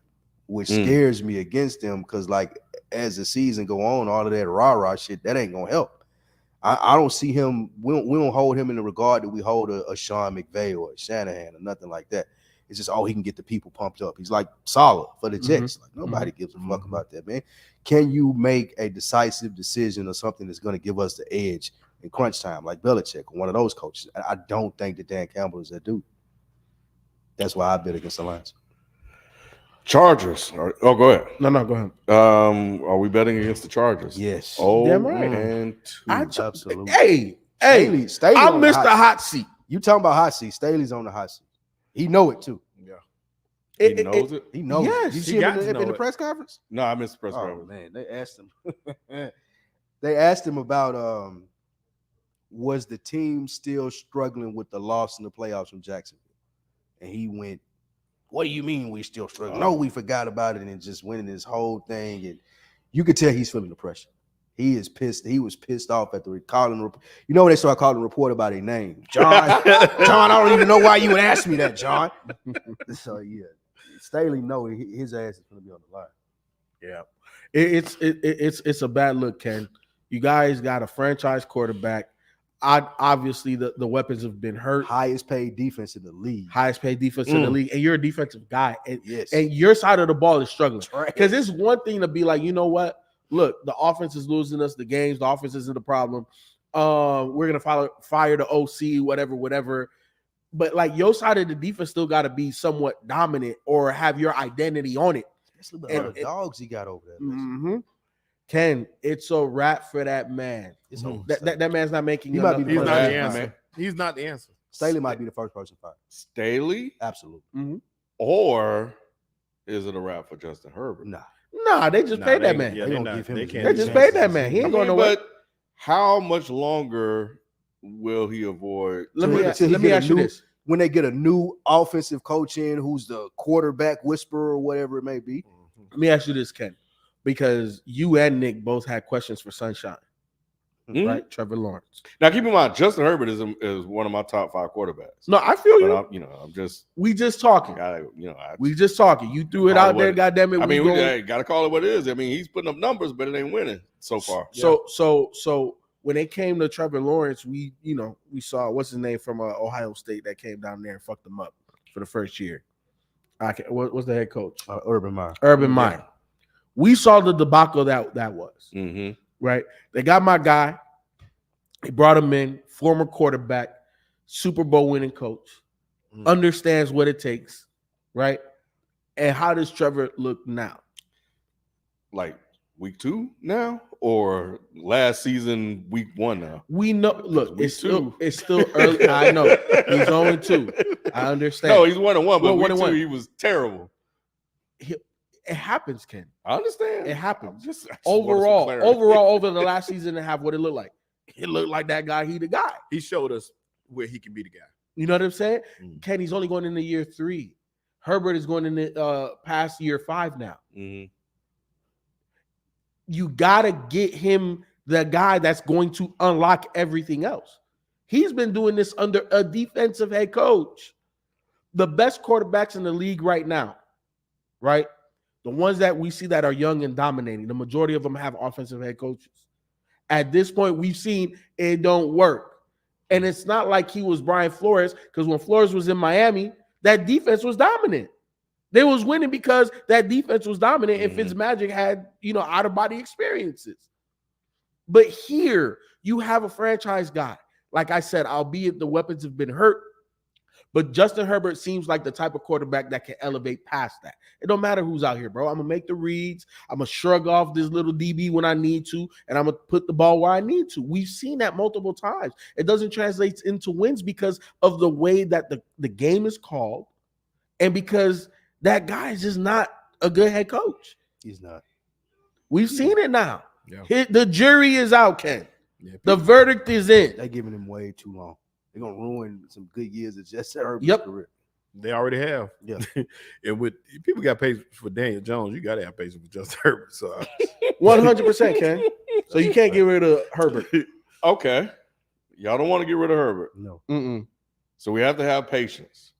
which scares me against him because, like, as the season go on, all of that rah-rah shit, that ain't going to help. I don't see him. We don't hold him in the regard that we hold a Sean McVay or a Shanahan or nothing like that. It's just, he can get the people pumped up. He's like solid for the Jets. Like nobody gives a fuck about that, man. Can you make a decisive decision or something that's going to give us the edge in crunch time, like Belichick or one of those coaches? I don't think that Dan Campbell is that dude. That's why I bet against the Lions. Chargers. Oh, go ahead. No, go ahead. Are we betting against the Chargers? Yes. Oh, damn right. And absolutely. Hey, Staley I on missed the hot seat. You talking about hot seat? Staley's on the hot seat. He know it too. Yeah. He knows it. He knows. Yes, it. You he see him got in to the know press conference? No, I missed the press Oh conference. man, they asked him. They asked him about was the team still struggling with the loss in the playoffs from Jacksonville, and he went, "What do you mean we still struggling? No, we forgot about it and just winning this whole thing." And you could tell he's feeling the pressure. He is pissed. He was pissed off at the calling report. You know when they start calling the report about a name, John. John, I don't even know why you would ask me that, John. So yeah, Staley know his ass is going to be on the line. Yeah, it's a bad look, Ken. You guys got a franchise quarterback. Obviously, the weapons have been hurt. Highest paid defense in the league. In the league, and you're a defensive guy, and Yes. and your side of the ball is struggling. Right. Because it's one thing to be like, you know what? Look, the offense is losing us the games. The offense isn't the problem. We're gonna fire the OC, whatever. But like your side of the defense still got to be somewhat dominant or have your identity on it. Especially the other dogs he got over there. Ken, it's a wrap for that man. It's over. That man's not making. He might be the He's first not the person answer. fired. He's not the answer. Staley might be the first person fired. Staley? Absolutely. Or is it a wrap for Justin Herbert? Nah, they just paid that man. Yeah, They they gonna not. give him They the can't. They chance. just paid that man. He ain't going nowhere. But how much longer will he avoid? Let me ask you this. When they get a new offensive coach in who's the quarterback whisperer or whatever it may be. Let me ask you this, Ken, because you and Nick both had questions for Sunshine, right? Trevor Lawrence. Now, keep in mind, Justin Herbert is one of my top 5 quarterbacks. No, I feel you. I'm just. We just talking. We just talking. You threw it out there, goddamn it. I mean, we gotta call it what it is. I mean, he's putting up numbers, but it ain't winning so far. So when it came to Trevor Lawrence, we saw what's his name from Ohio State that came down there and fucked them up for the first year. What's the head coach? Urban Meyer. Meyer. We saw the debacle that was. Right. They got my guy. They brought him in, former quarterback, Super Bowl winning coach, understands what it takes, right? And how does Trevor look now? Like week 2 now, or last season week 1 now? We know. Look, it's still early. I know he's 0-2. I understand. No, he's 1-1, but week 2 1-1. he was terrible. It happens, Ken. I understand. It happens. Just Overall, over the last season and a half, what it looked like. It looked like that guy. He the guy. He showed us where he can be the guy. You know what I'm saying? Ken, he's only going into year 3. Herbert is going into past year 5 now. You gotta get him the guy that's going to unlock everything else. He's been doing this under a defensive head coach. The best quarterbacks in the league right now, right? The ones that we see that are young and dominating, the majority of them have offensive head coaches. At this point, we've seen it don't work. And it's not like he was Brian Flores, because when Flores was in Miami, that defense was dominant. They was winning because that defense was dominant and Fitzmagic had, out-of-body experiences. But here, you have a franchise guy. Like I said, albeit the weapons have been hurt, but Justin Herbert seems like the type of quarterback that can elevate past that. It don't matter who's out here, bro. I'm going to make the reads. I'm going to shrug off this little DB when I need to, and I'm going to put the ball where I need to. We've seen that multiple times. It doesn't translate into wins because of the way that the game is called and because that guy is just not a good head coach. He's not. We've seen it now. Yeah. The jury is out, Ken. Yeah, the verdict is in. They're giving him way too long. They're going to ruin some good years of Justin Herbert's career. They already have. Yeah. And with people got patience for Daniel Jones, you got to have patience with Justin Herbert. So 100%, Ken. So you can't get rid of Herbert. Okay. Y'all don't want to get rid of Herbert. No. So we have to have patience.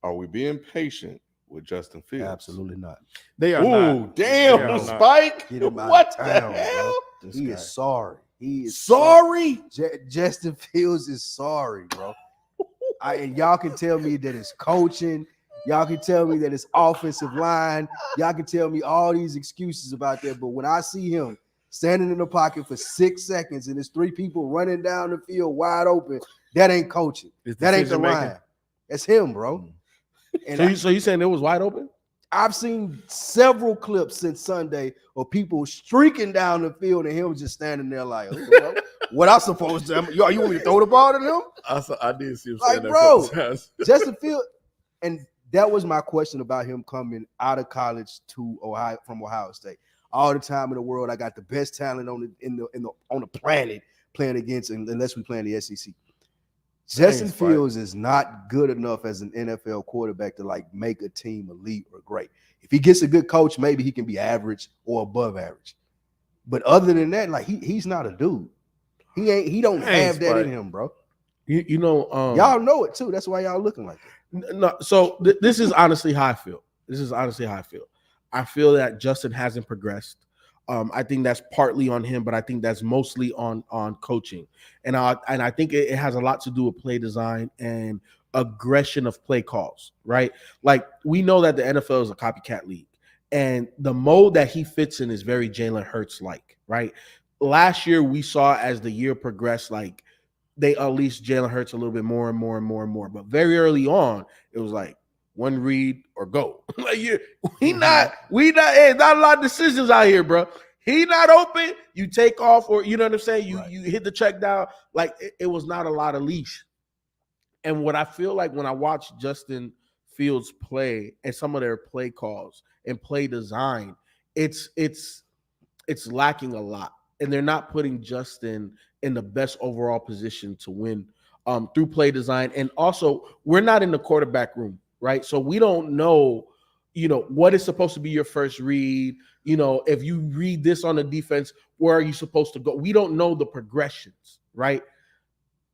Are we being patient with Justin Fields? Absolutely not. They are not. Damn, Spike. What the hell? He is sorry. He is sorry. Justin Fields is sorry, bro. And y'all can tell me that his coaching, Y'all can tell me that it's offensive line. Y'all can tell me all these excuses about that. But when I see him standing in the pocket for 6 seconds and there's 3 people running down the field wide open, that ain't coaching. That ain't the line. That's him, bro. And so you saying it was wide open? I've seen several clips since Sunday of people streaking down the field and him just standing there like, oh, what I supposed to? You want me to throw the ball to him? I did see him like, bro, Justin Fields. And that was my question about him coming out of college to Ohio from Ohio State. All the time in the world, I got the best talent on the planet playing against, unless we play in the SEC. Justin Fields is not good enough as an NFL quarterback to like make a team elite or great. If he gets a good coach, maybe he can be average or above average. But other than that, like he's not a dude. He don't have that in him, bro. You know, y'all know it too. That's why y'all looking like that. No, so this is honestly how I feel. I feel that Justin hasn't progressed. I think that's partly on him, but I think that's mostly on coaching. And I think it has a lot to do with play design and aggression of play calls, right? Like we know that the NFL is a copycat league, and the mode that he fits in is very Jalen Hurts-like, right? Last year we saw as the year progressed, like they unleashed Jalen Hurts a little bit more and more and more and more. But very early on, it was like one read or go. Like we not hey, not a lot of decisions out here, bro. He not open, you take off, or you know what I'm saying? You hit the check down. Like it was not a lot of leash. And what I feel like when I watch Justin Fields play and some of their play calls and play design, it's lacking a lot. And they're not putting Justin in the best overall position to win through play design. And also, we're not in the quarterback room, right? So we don't know, what is supposed to be your first read. If you read this on the defense, where are you supposed to go? We don't know the progressions, right?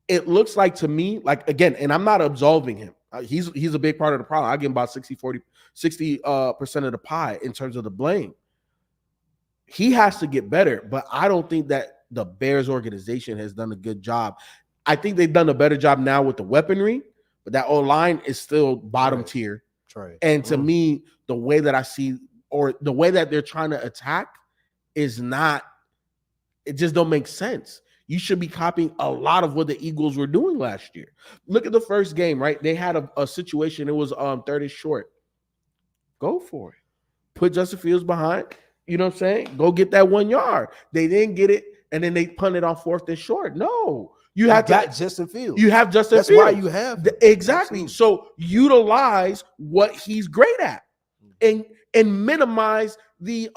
It looks like to me, like, again, and I'm not absolving him. He's a big part of the problem. I give him about 60% of the pie in terms of the blame. He has to get better, but I don't think that the Bears organization has done a good job. I think they've done a better job now with the weaponry, but that O-line is still bottom tier. Right. And to me, the way that I see, or the way that they're trying to attack is not, it just don't make sense. You should be copying a lot of what the Eagles were doing last year. Look at the first game, right? They had a situation. It was third and short. Go for it. Put Justin Fields behind. You know what I'm saying? Go get that 1 yard. They didn't get it, and then they punted on 4th and short. No. You have Justin Fields. You have Justin Fields. Fields. That's why you have him. Exactly. Absolutely. So utilize what he's great at and minimize the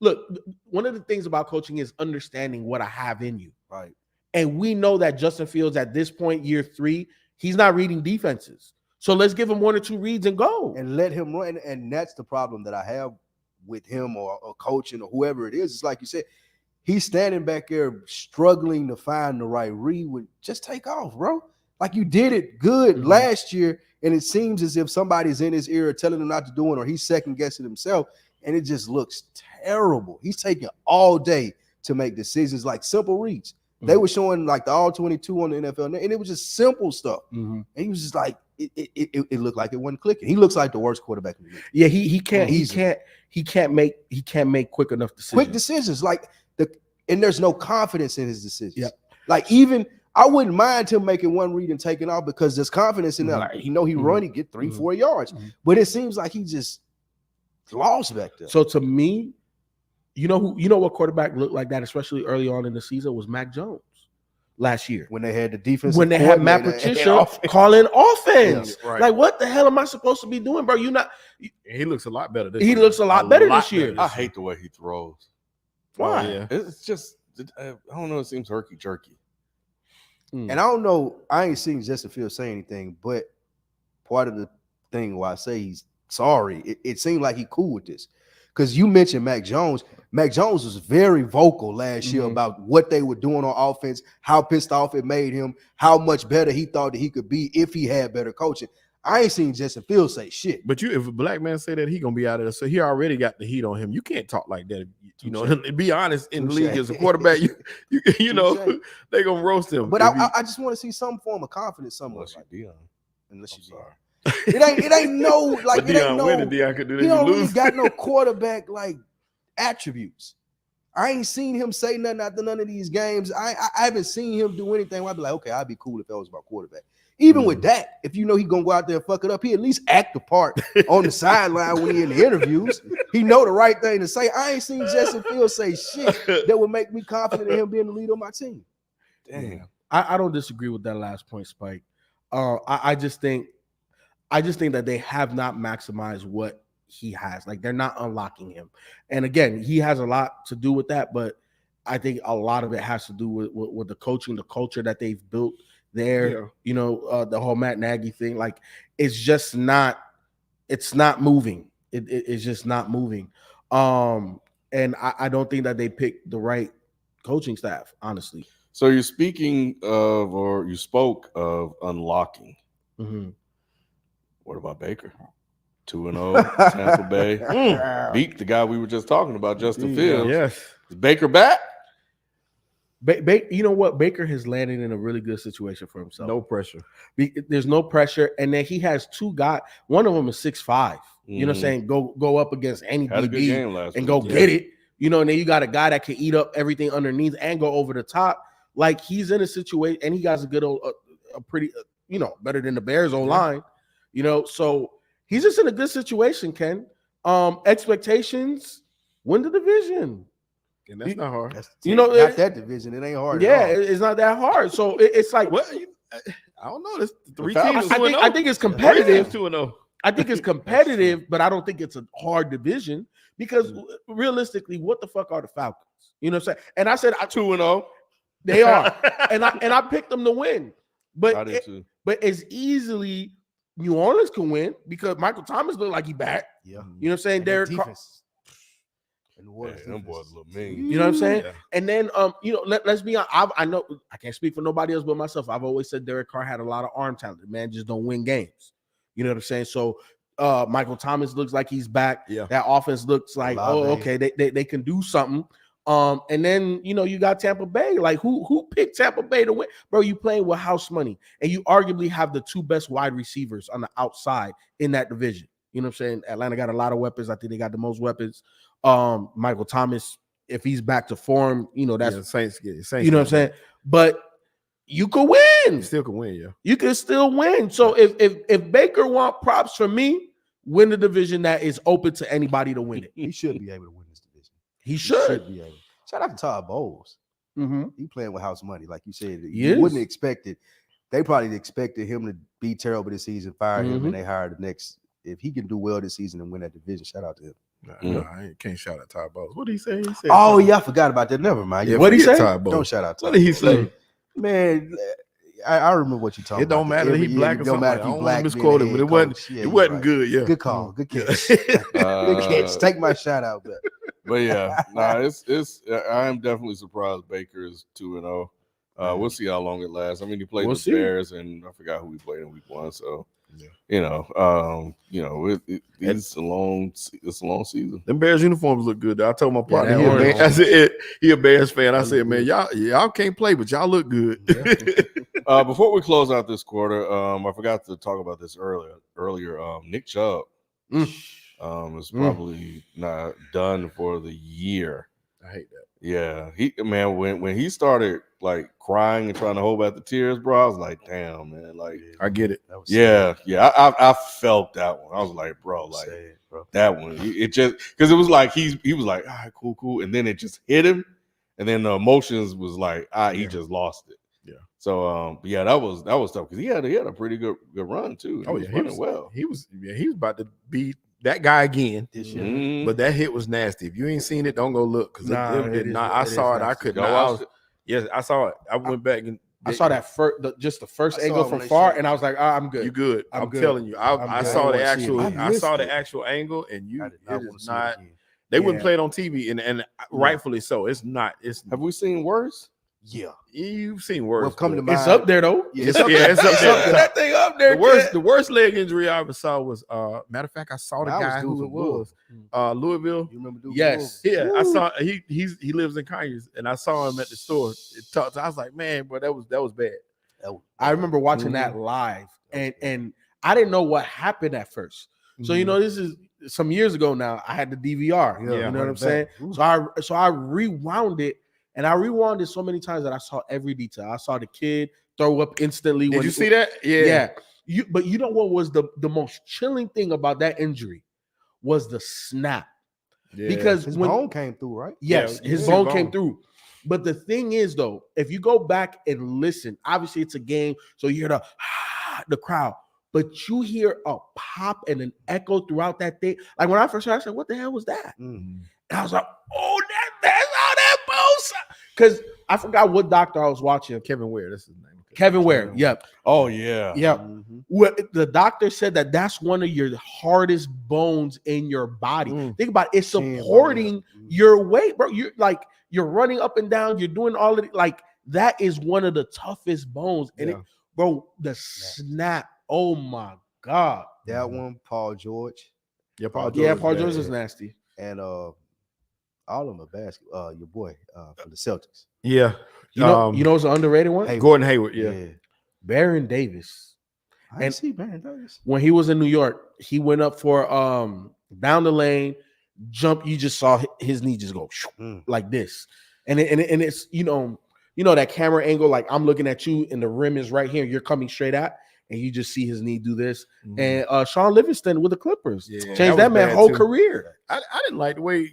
look, one of the things about coaching is understanding what I have in you. Right. And we know that Justin Fields at this point, year 3, he's not reading defenses. So let's give him 1 or 2 reads and go. And let him run. And that's the problem that I have with him or coaching or whoever it is. It's like you said, he's standing back there struggling to find the right read. Just take off, bro. Like you did it good last year, and it seems as if somebody's in his ear telling him not to do it, or he's second guessing himself, and it just looks terrible. He's taking all day to make decisions like simple reads. They were showing like the all 22 on the NFL, and it was just simple stuff. And he was just like, it looked like it wasn't clicking. He looks like the worst quarterback in the league. Yeah, he can't make quick enough decisions. Quick decisions, and there's no confidence in his decisions. Yep. Like even I wouldn't mind him making one read and taking off because there's confidence in that. Like, he run, he get 3-4 yards, but it seems like he just lost back there. So to me, you know what quarterback looked like that, especially early on in the season, was Mac Jones last year when they had the defense. When they had Matt Patricia calling offense. Yeah, right. Like, what the hell am I supposed to be doing, bro? He looks a lot better this year. He looks a lot better this year. I hate the way he throws. Why? Yeah. It's just, I don't know. It seems herky-jerky. And I don't know. I ain't seen Justin Fields say anything, but part of the thing why I say he's sorry, it seemed like he cool with this. Because you mentioned Mac Jones. Mac Jones was very vocal last year about what they were doing on offense, how pissed off it made him, how much better he thought that he could be if he had better coaching. I ain't seen Justin Fields say shit. But if a black man say that, he gonna be out of there. So he already got the heat on him. You can't talk like that. And be honest, in the league as a quarterback, you know, they gonna roast him. But I just want to see some form of confidence somewhere. Unless you're Dion. It ain't no like it ain't no. Deion could do that. He don't really lose. got no quarterback like attributes. I ain't seen him say nothing after none of these games. I haven't seen him do anything where I'd be like, okay, I'd be cool if that was my quarterback. Even with that, if you know he gonna go out there and fuck it up, he at least act the part on the sideline when he in the interviews. He know the right thing to say. I ain't seen Justin Fields say shit that would make me confident in him being the leader of my team. Damn. I don't disagree with that last point, Spike. I just think that they have not maximized what he has. Like they're not unlocking him. And again, he has a lot to do with that, but I think a lot of it has to do with the coaching, the culture that they've built there. Yeah. You know, the whole Matt Nagy thing. Like it's just not. It's not moving. It's just not moving. And I don't think that they picked the right coaching staff, honestly. So you're speaking of, or you spoke of unlocking. Mm-hmm. What about Baker? 2-0, Tampa Bay. Beat the guy we were just talking about, Justin Fields. Yes. Is Baker back? You know what? Baker has landed in a really good situation for himself. No pressure. There's no pressure. And then he has two guys. One of them is 6'5". You know what I'm saying? Go up against any DB and go get it. You know, and then you got a guy that can eat up everything underneath and go over the top. Like he's in a situation, and he got a good, a pretty, you know, better than the Bears O-line. You know, so he's just in a good situation, Ken. Expectations, win the division. And that's not hard. You know, not that division. It ain't hard. Yeah, it's not that hard. So it's like, well, I don't know. There's three teams. I think it's competitive. 2-0. I think it's competitive, but I don't think it's a hard division because realistically, what the fuck are the Falcons? You know what I'm saying? And I said 2-0. They are, and I picked them to win, but I did too. But as easily New Orleans can win because Michael Thomas looked like he back. Yeah, you know what I'm saying? Derek defense. Them boys look mean. You know what I'm saying? Yeah. And then you know, let's be honest. I know I can't speak for nobody else but myself. I've always said Derek Carr had a lot of arm talent. The man just don't win games. You know what I'm saying? So Michael Thomas looks like he's back. Yeah, that offense looks like okay, they can do something. And then you know you got Tampa Bay. Like who picked Tampa Bay to win, bro? You playing with house money, and you arguably have the two best wide receivers on the outside in that division. You know what I'm saying? Atlanta got a lot of weapons. I think they got the most weapons. Michael Thomas, if he's back to form, you know that's Saints. You know what I'm saying? But you could win. You still can win, yeah. You can still win. So if Baker want props from me, win the division that is open to anybody to win it. He should be able to win this division. He should be able. Shout out to Todd Bowles. Mm-hmm. He playing with house money, like you said. You wouldn't expect it. They probably expected him to be terrible this season, fire him, and they hired the next. If he can do well this season and win that division, shout out to him. No, I can't shout out Todd Bowles. What did he say? He said, oh, yeah, I forgot about that. Never mind. Yeah, what did he say? Don't shout out Todd. What did he say? Man, I remember what you're talking about. It don't matter. He black or something. Don't matter if he black. Misquoted, but it wasn't good. Yeah, good call. Good catch. Good catch. Take my shout out, but yeah, it's. I am definitely surprised Baker is 2-0. We'll see how long it lasts. I mean, he played the Bears, and I forgot who he played in Week 1. So. Yeah. It's a long season. Them Bears uniforms look good. I told my partner, I said he a Bears fan. I said, man, y'all can't play, but y'all look good. Yeah. Before we close out this quarter, I forgot to talk about this earlier. Nick Chubb is probably not done for the year. I hate that. Yeah, when he started like crying and trying to hold back the tears, bro, I was like, damn, man, like I get it. I felt that one. I was like, bro, like sad, bro. That one, it just because it was like he was like, all right, cool, and then it just hit him, and then the emotions was like, he just lost it. Yeah. So that was tough because he had a pretty good run too. He was running well. He was about to be that guy again this year, but that hit was nasty. If you ain't seen it, don't go look because I saw it. I couldn't. Yes, I saw it. I went back and I saw that the first angle from far, and I was like, I'm good. You good? I'm telling you, I saw the actual. I saw the actual angle, and it is not. They wouldn't play it on TV, and rightfully so. It's not. Have we seen worse? Yeah, you've seen worse. Well, come to mind. It's up there though. It's up there. That thing up there. The worst leg injury I ever saw was matter of fact, I saw the guy who it was. Louisville. You remember Louisville? Yes. Yeah, I saw he lives in Conyers, and I saw him at the store. I was like, man, bro, that was bad. I remember watching that live, and I didn't know what happened at first. So this is some years ago now. I had the DVR. Yeah, you know what I'm saying? So I rewound it, and I rewound it so many times that I saw every detail. I saw the kid throw up instantly. Did you see that? Yeah. But you know what was the most chilling thing about that injury was the snap. Yeah. Because his bone came through, right? Yes, his bone came through. But the thing is, though, if you go back and listen, obviously it's a game, so you hear the crowd, but you hear a pop and an echo throughout that thing. Like when I first heard it, I said, "What the hell was that?" And I was like, "Oh, that's all that bone." Because I forgot what doctor I was watching. Kevin Ware, that's his name. Kevin Ware. Yep. Oh yeah. Yep. What the doctor said that's one of your hardest bones in your body. Think about it. It's supporting your weight, bro. You're running up and down. You're doing all of it. Like that is one of the toughest bones. And the snap. Oh my God. That one, Paul George. Yeah, Paul George is nasty. And all of them are basketball. Your boy from the Celtics. Yeah. You know it's an underrated one? Gordon Hayward, yeah. Baron Davis. I see Baron Davis. When he was in New York, he went up for down the lane, jump. You just saw his knee just go like this. And it's that camera angle, like I'm looking at you and the rim is right here, you're coming straight at, and you just see his knee do this. And Sean Livingston with the Clippers changed that man's whole career. I didn't like the way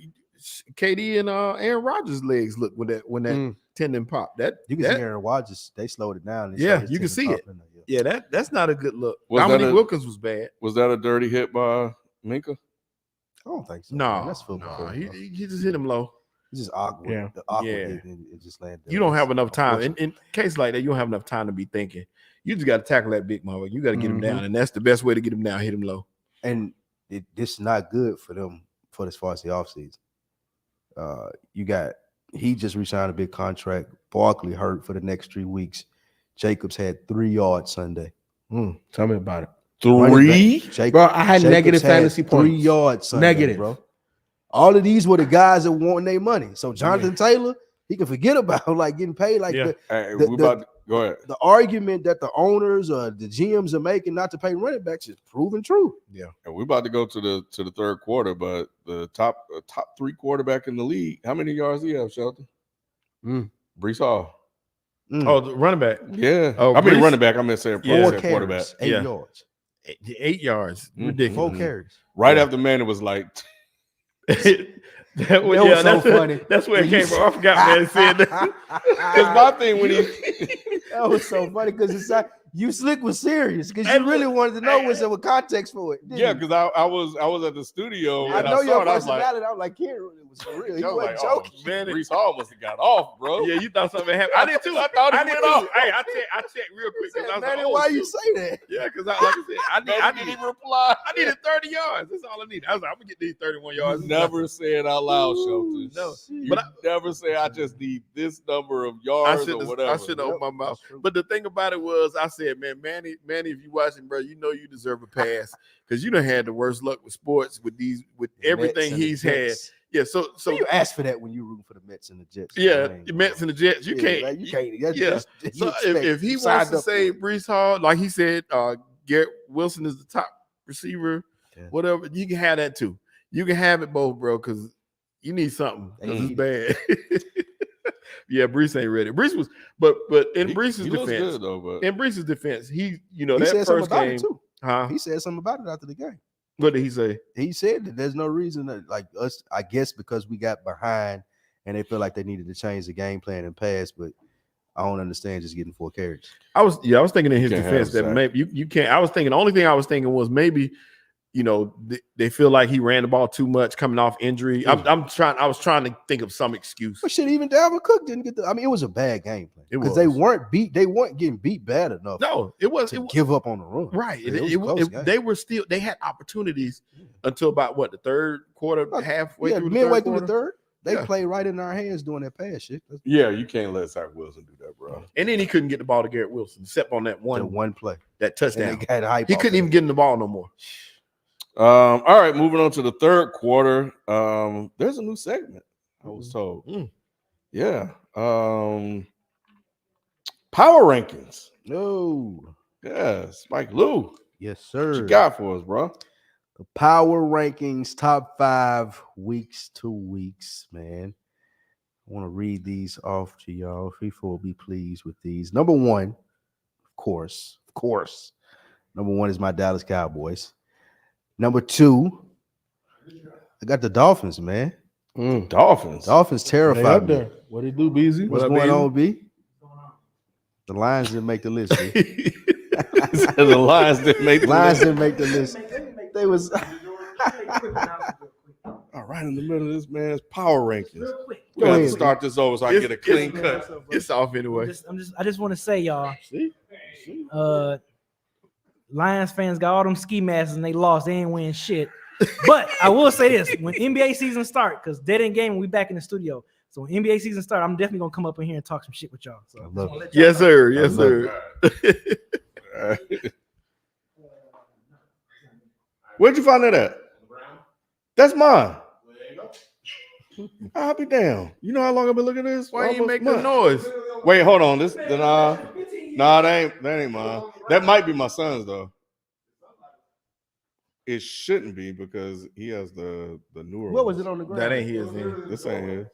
KD and Aaron Rodgers' legs look when that tendon pop. You can see Aaron Rodgers, they slowed it down. You can see it. Yeah, that's not a good look. Dominique Wilkins was bad. Was that a dirty hit by Minka? I don't think so. No, that's football. No, he just hit him low. It's just awkward. Yeah. The awkward hit, it just landed. You don't have enough time. In case like that, you don't have enough time to be thinking. You just got to tackle that big motherfucker. You got to get him down, and that's the best way to get him down. Hit him low. And this is not good for them for as far as the offseason. He just re-signed a big contract. Barkley hurt for the next 3 weeks. Jacobs had 3 yards Sunday. Tell me about it. 3? Bro, I had negative fantasy points. 3 yards Sunday, negative, bro. All of these were the guys that want their money. So Jonathan Taylor, he can forget about like getting paid. Like go ahead. The argument that the owners or the GMs are making not to pay running backs is proven true. Yeah, and we're about to go to the third quarter, but the top 3 quarterback in the league, how many yards do you have, Shelton? Brees Hall. Oh, the running back. Yeah. I mean running back. I meant to say 4 carries, quarterback. 8 yards. 8 yards. Ridiculous. 4 carries. Right after man, it was like that was so funny. That's where it came from. I forgot man said that. Because my thing when that was so funny because it's like you slick was serious because you really wanted to know was there was context for it. Yeah, because I was at the studio. I know your personality. I was like, Ken, it was for real. He wasn't joking. Oh, man, Brees Hall must have got off, bro. Yeah, you thought something happened. I did too. I thought he went off. Hey, I checked real quick. Said, man, why you say that? Yeah, because like I said, I didn't even reply. I needed 30 yards. That's all I needed. I was like, I'm gonna get these 31 yards. Never say it out loud, Shelton. No, but I never say I just need this number of yards or whatever. I should have opened my mouth. But the thing about it was, I said, man, Manny, if you watching, bro, you know you deserve a pass because you done had the worst luck with sports with everything he's had. Yeah, so you asked for that when you rooting for the Mets and the Jets. Yeah, the Mets and the Jets. You can't. Like, you can't. So if he wants to say Brees Hall, like he said, Garrett Wilson is the top receiver. Yeah. Whatever, you can have that too. You can have it both, bro, because you need something. It's bad. Yeah, Brees ain't ready. Brees was, but in Brees's defense, good, though, in Brees's defense, he that said first game too. Huh? He said something about it after the game. What did he say? He said that there's no reason that like us, I guess because we got behind and they feel like they needed to change the game plan and pass, but I don't understand just getting 4 carries. I was thinking in his defense that maybe you can't. I was thinking the only thing I was thinking was maybe they feel like he ran the ball too much coming off injury. I was trying to think of some excuse. But shit, even Dalvin Cook didn't get it was a bad game plan because they weren't getting beat bad enough. No, it was give up on the run. Right. They had opportunities until about what, the third quarter, halfway through midway through the third. They played right in our hands doing that pass shit. Yeah, you can't let Zach Wilson do that, bro. And then he couldn't get the ball to Garrett Wilson, except on that one play, that touchdown. He couldn't even get in the ball no more. All right, moving on to the third quarter. There's a new segment, I was told. Yeah. Power rankings. No. Yeah, Spike Lou. Yes, sir. What you got for us, bro? The power rankings, top 5 weeks to weeks, man. I want to read these off to y'all. FIFA will be pleased with these. Number 1, of course. Number 1 is my Dallas Cowboys. Number 2, I got the Dolphins, man. Dolphins terrify up me. there. What they do, BZ? What's going on, B? The Lions didn't make the list. B. The Lions didn't make the Lions list. didn't make the list. They was All right, in the middle of this man's power rankings. We Go got to ahead. start this over so I can get a clean cut. It's off anyway. I just want to say, y'all. Lions fans got all them ski masks and they lost. They ain't win shit. But I will say this: when NBA season start, because Dead End Game, we back in the studio. So when NBA season start, I'm definitely gonna come up in here and talk some shit with y'all. So Yes, sir. Yes, sir. Where'd you find that at? That's mine. I'll be damn. You know how long I've been looking at this? Why you Almost make a the month. noise? Wait, hold on. That ain't mine. That might be my son's though. It shouldn't be because he has the newer. what was ones. it on the ground? That ain't his. Man. This ain't his.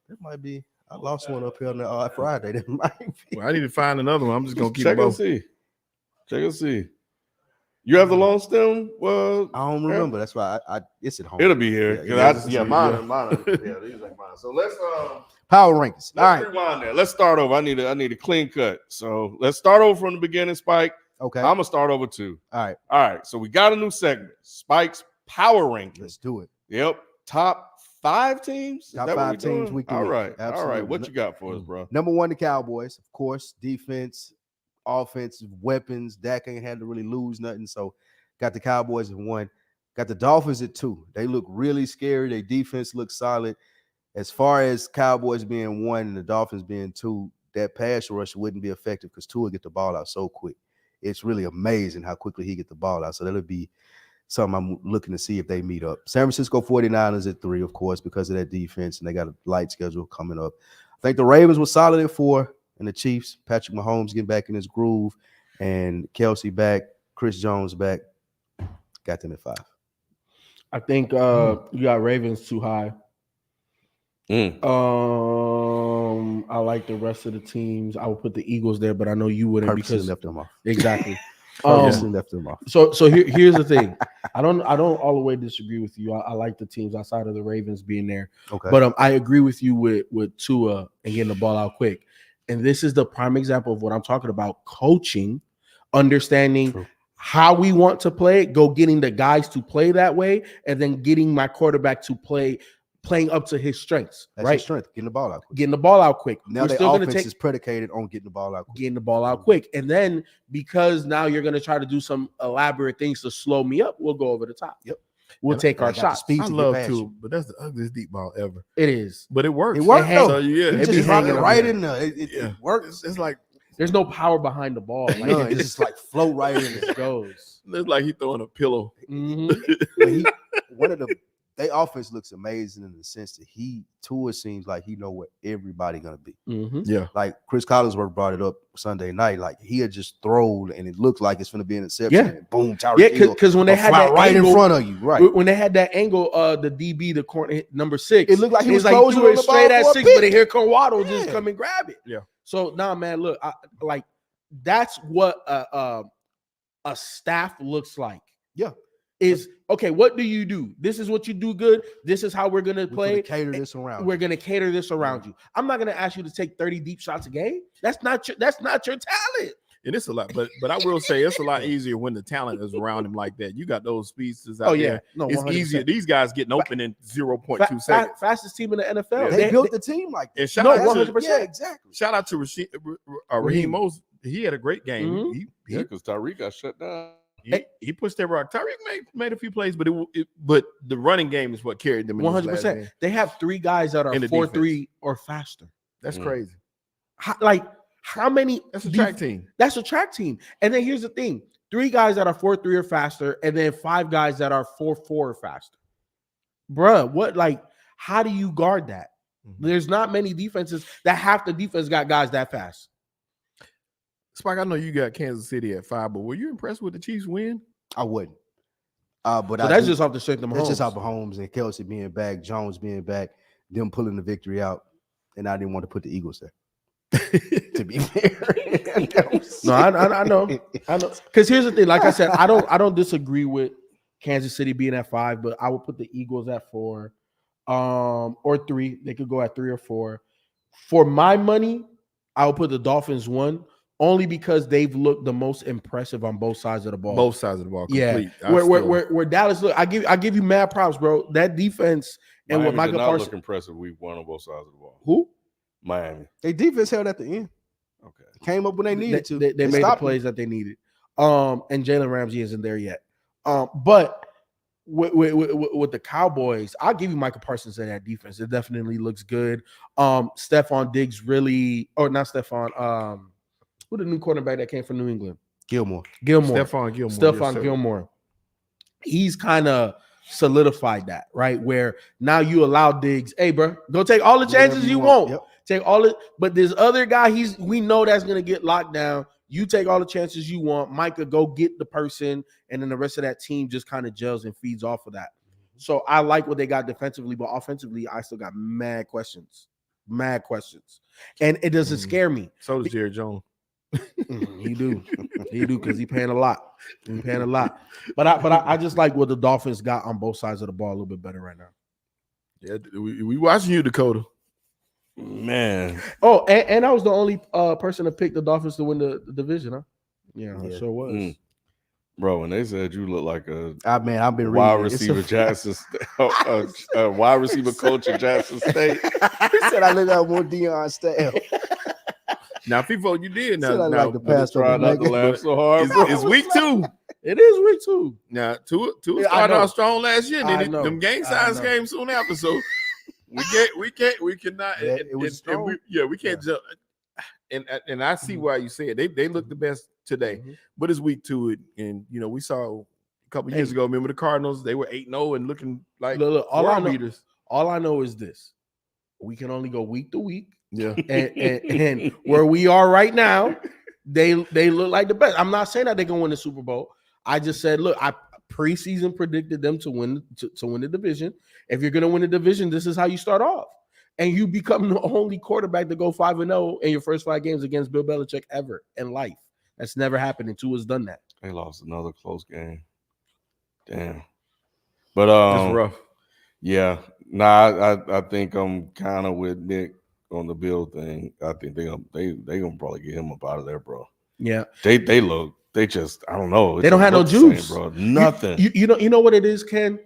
That might be. I lost one up here on Friday. That might be. Well, I need to find another one. I'm just gonna keep Check and both. see. Check and see. You have the long stem? Well, I don't remember. That's why I it's at home. it'll be here. Mine. Yeah, these are mine. So let's Power rankings. All right. rewind that. Let's start over. I need a clean cut. So let's start over from the beginning, Spike. Okay. I'm gonna start over too. All All right. So we got a new segment. Spike's power rankings. Let's do it. Yep. Top 5 teams. Is Top that what 5 we teams doing? week to All week. right. All Absolutely. right. What you got for us, bro? Number 1, the Cowboys, of course. Defense, offensive weapons. Dak ain't had to really lose nothing. So got the Cowboys at 1. Got the Dolphins at 2. They look really scary. Their defense looks solid. As far as Cowboys being 1 and the Dolphins being 2, that pass rush wouldn't be effective because Tua get the ball out so quick. It's really amazing how quickly he get the ball out. So that'll be something I'm looking to see if they meet up. San Francisco 49ers at 3, of course, because of that defense, and they got a light schedule coming up. I think the Ravens were solid at 4, and the Chiefs, Patrick Mahomes getting back in his groove, and Kelsey back, Chris Jones back, got them at 5. I think you got Ravens too high. I like the rest of the teams. I would put the Eagles there, but I know you wouldn't Purposely because left them off. exactly. Purposely left them off. So here's the thing. I don't all the way disagree with you. I like the teams outside of the Ravens being there. Okay. But I agree with you with Tua and getting the ball out quick. And this is the prime example of what I'm talking about: coaching, understanding True. how we want to play, go getting the guys to play that way, and then getting my quarterback to playing up to his strengths. That's right, his strength, getting the ball out quick. getting the ball out quick. Now We're their still going to offense take is predicated on getting the ball out quick. getting the ball out quick. And then because now you're going to try to do some elaborate things to slow me up, we'll go over the top. Yep. We'll take And I our got the shots. speed I to get love past to, you. but that's the ugliest deep ball ever. It is. But it works. It worked, though. So yeah, It it just be hanging hanging right there. in there. It works. It's like There's no power behind the ball. Like, No, it's just like float right in it there. goes. it's like he throwing a pillow. Mhm. They offense looks amazing in the sense that Tua seems like he know what everybody gonna be. Mhm. Yeah. Like Chris Collinsworth brought it up Sunday night. Like he had just thrown and it looked like it's gonna be an interception. Yeah. And boom, Tyreek Yeah, Hill because when they will had fly that right angle, in front of you, right? when they had that angle, the DB, the corner number 6, It looked like he was it's closing threw on it the straight ball at for a 6, pick. but here come Waddle just Yeah. come and grab it. Yeah. So now, man, look, like that's what a staff looks like. Yeah. Is okay. What do you do? This is what you do good. This is how we're gonna We're play. gonna cater this around. We're gonna cater this around you. I'm not gonna ask you to take 30 deep shots a game. That's not your talent. And it's a lot, but I will say it's a lot easier when the talent is around him like that. You got those speedsters out there. no, It's 100%. easier. These guys getting open in 0.2 seconds. Fastest team in the NFL. They built the team like that. And shout No, out to 100%. Yeah, exactly. shout out to Raheem Moses. He had a great game. Mhm. Yeah, because Tyreek got shut down. He pushed that rock. Tyreek made a few plays, but the running game is what carried them. in this last 100%. game. They have 3 guys that are In the 4.3 or faster. That's Mm. crazy. How many? That's a track team. That's a track team. And then here's the thing: 3 guys that are 4.3 or faster, and then 5 guys that are 4.4 or faster. Bruh, what? Like, how do you guard that? Mhm. There's not many defenses that half the defense got guys that fast. Spike, I know you got Kansas City at 5, but were you impressed with the Chiefs win? I wouldn't. But So that's just off the strength of Mahomes. That's just off Mahomes and Kelsey being back, Jones being back, them pulling the victory out, and I didn't want to put the Eagles there. To be fair, no, I know. Because here's the thing. Like I said, I don't disagree with Kansas City being at 5, but I would put the Eagles at 4, or 3. They could go at 3 or 4. For my money, I would put the Dolphins 1. Only because they've looked the most impressive on both sides of the ball. Both sides of the ball, complete. Yeah. Where Dallas look, I give you mad props, bro. That defense and Miami what Michael did not Parsons look impressive week 1 on both sides of the ball. Who? Miami. They defense held at the end. Okay. Came up when they needed to. They made the plays that they needed. And Jalen Ramsey isn't there yet. But with the Cowboys, I'll give you Michael Parsons in that defense. It definitely looks good. Stephon Diggs really, or not Stephon. Who the new quarterback that came from New England? Gilmore. Stephon Gilmore. Stephon Gilmore. He's kind of solidified that, right? Where now you allow Diggs, hey, bro, go take all the chances you want. Yep. Take all it, but this other guy, we know that's gonna get locked down. You take all the chances you want. Micah, go get the person, and then the rest of that team just kind of gels and feeds off of that. So I like what they got defensively, but offensively, I still got mad questions, and it doesn't scare me. So does Jerry Jones. He do because he paying a lot. But I just like what the Dolphins got on both sides of the ball a little bit better right now. Yeah, we watching you, Dakota. Man. Oh, and I was the only person to pick the Dolphins to win the division, huh? Yeah, I sure was. Bro, when they said you look like I've been wide receiver Jackson wide receiver coach at Jackson State. He said I look like more Deion style. Now, people, you did. Now, like the past try not to laugh so hard. It's week 2. It is week 2. Now, two started out strong last year, and then them game size came soon after. So we cannot. Yeah, it was strong. We can't jump. And I see why you said they look the best today, but it's week 2, and we saw a couple years ago. Remember the Cardinals? They were 8-0 and looking like all I know is this: we can only go week to week. Yeah, and where we are right now, they look like the best. I'm not saying that they're gonna win the Super Bowl. I just said, look, I preseason predicted them to win the division. If you're gonna win the division, this is how you start off, and you become the only quarterback to go 5-0 in your first 5 games against Bill Belichick ever in life. That's never happened, and Tua's done that. They lost another close game. Damn, but that's rough. Yeah, I think I'm kind of with Nick on the Bill thing. I think they gonna probably get him up out of there, bro. Yeah, they just I don't know. They don't have no juice, bro. Nothing. You know what it is, Ken?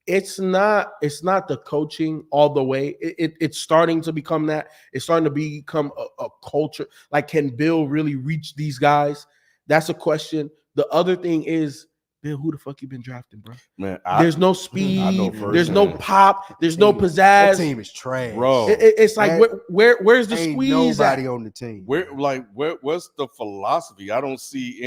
It's not the coaching all the way. It's starting to become that. It's starting to become a culture. Like, can Bill really reach these guys? That's a question. The other thing is, Bill, who the fuck you been drafting, bro? Man, there's no speed. There's no pop. There's no pizzazz. That team is trash, bro. It's like where's the ain't squeeze? Nobody on the team. What's the philosophy? I don't see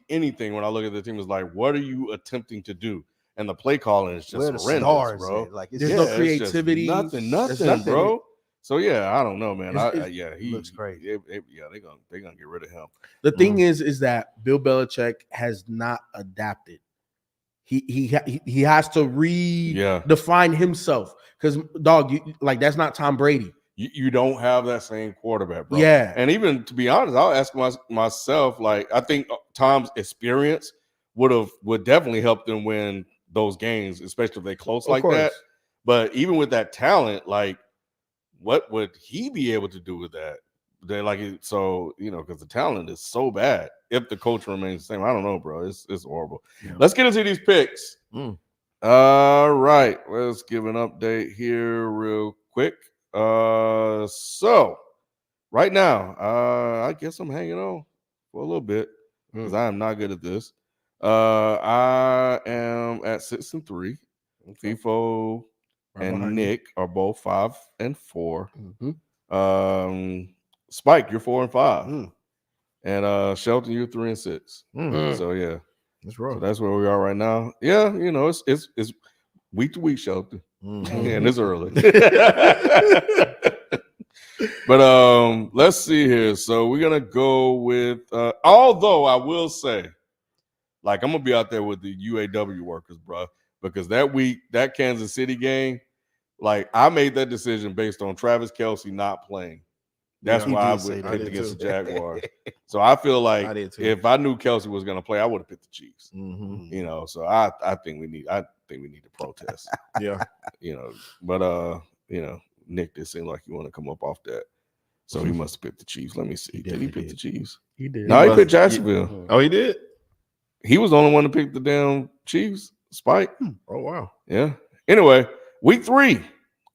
anything when I look at the team. It's like, what are you attempting to do? And the play calling is just horrendous, bro. Like, there's no creativity. Nothing, bro. So yeah, I don't know, man. He looks crazy. They're gonna get rid of him. The thing is that Bill Belichick has not adapted. He has to redefine himself, because that's not Tom Brady. You don't have that same quarterback, bro. Yeah, and even to be honest, I'll ask myself, like, I think Tom's experience would definitely help them win those games, especially if they close like that. But even with that talent, like, what would he be able to do with that? Because the talent is so bad. If the coach remains the same, I don't know, bro. It's horrible. Yeah. Let's get into these picks. All right, let's give an update here real quick. So right now, I guess I'm hanging on for a little bit because I am not good at this. I am at 6-3. FIFO and Nick are both 5-4. Spike, you're 4-5. And Shelton, you're 3-6. So yeah, that's right. So that's where we are right now. Yeah, it's week to week, Shelton. And it's early. But let's see here. So we're gonna go with although I will say, like, I'm gonna be out there with the UAW workers, bro, because that week, that Kansas City game, like, I made that decision based on Travis Kelce not playing. That's why I picked against the Jaguars. So I feel like if I knew Kelce was gonna play, I would have picked the Chiefs. Mm-hmm. You know, so I think we need to protest. Yeah. You know, but you know, Nick did seem like you want to come up off that. So he must have picked the Chiefs. Let me see. Did he pick the Chiefs? He did. No, he picked Jacksonville. Oh, he did? He was the only one to pick the damn Chiefs. Spike. Oh, wow. Yeah. Anyway, week 3.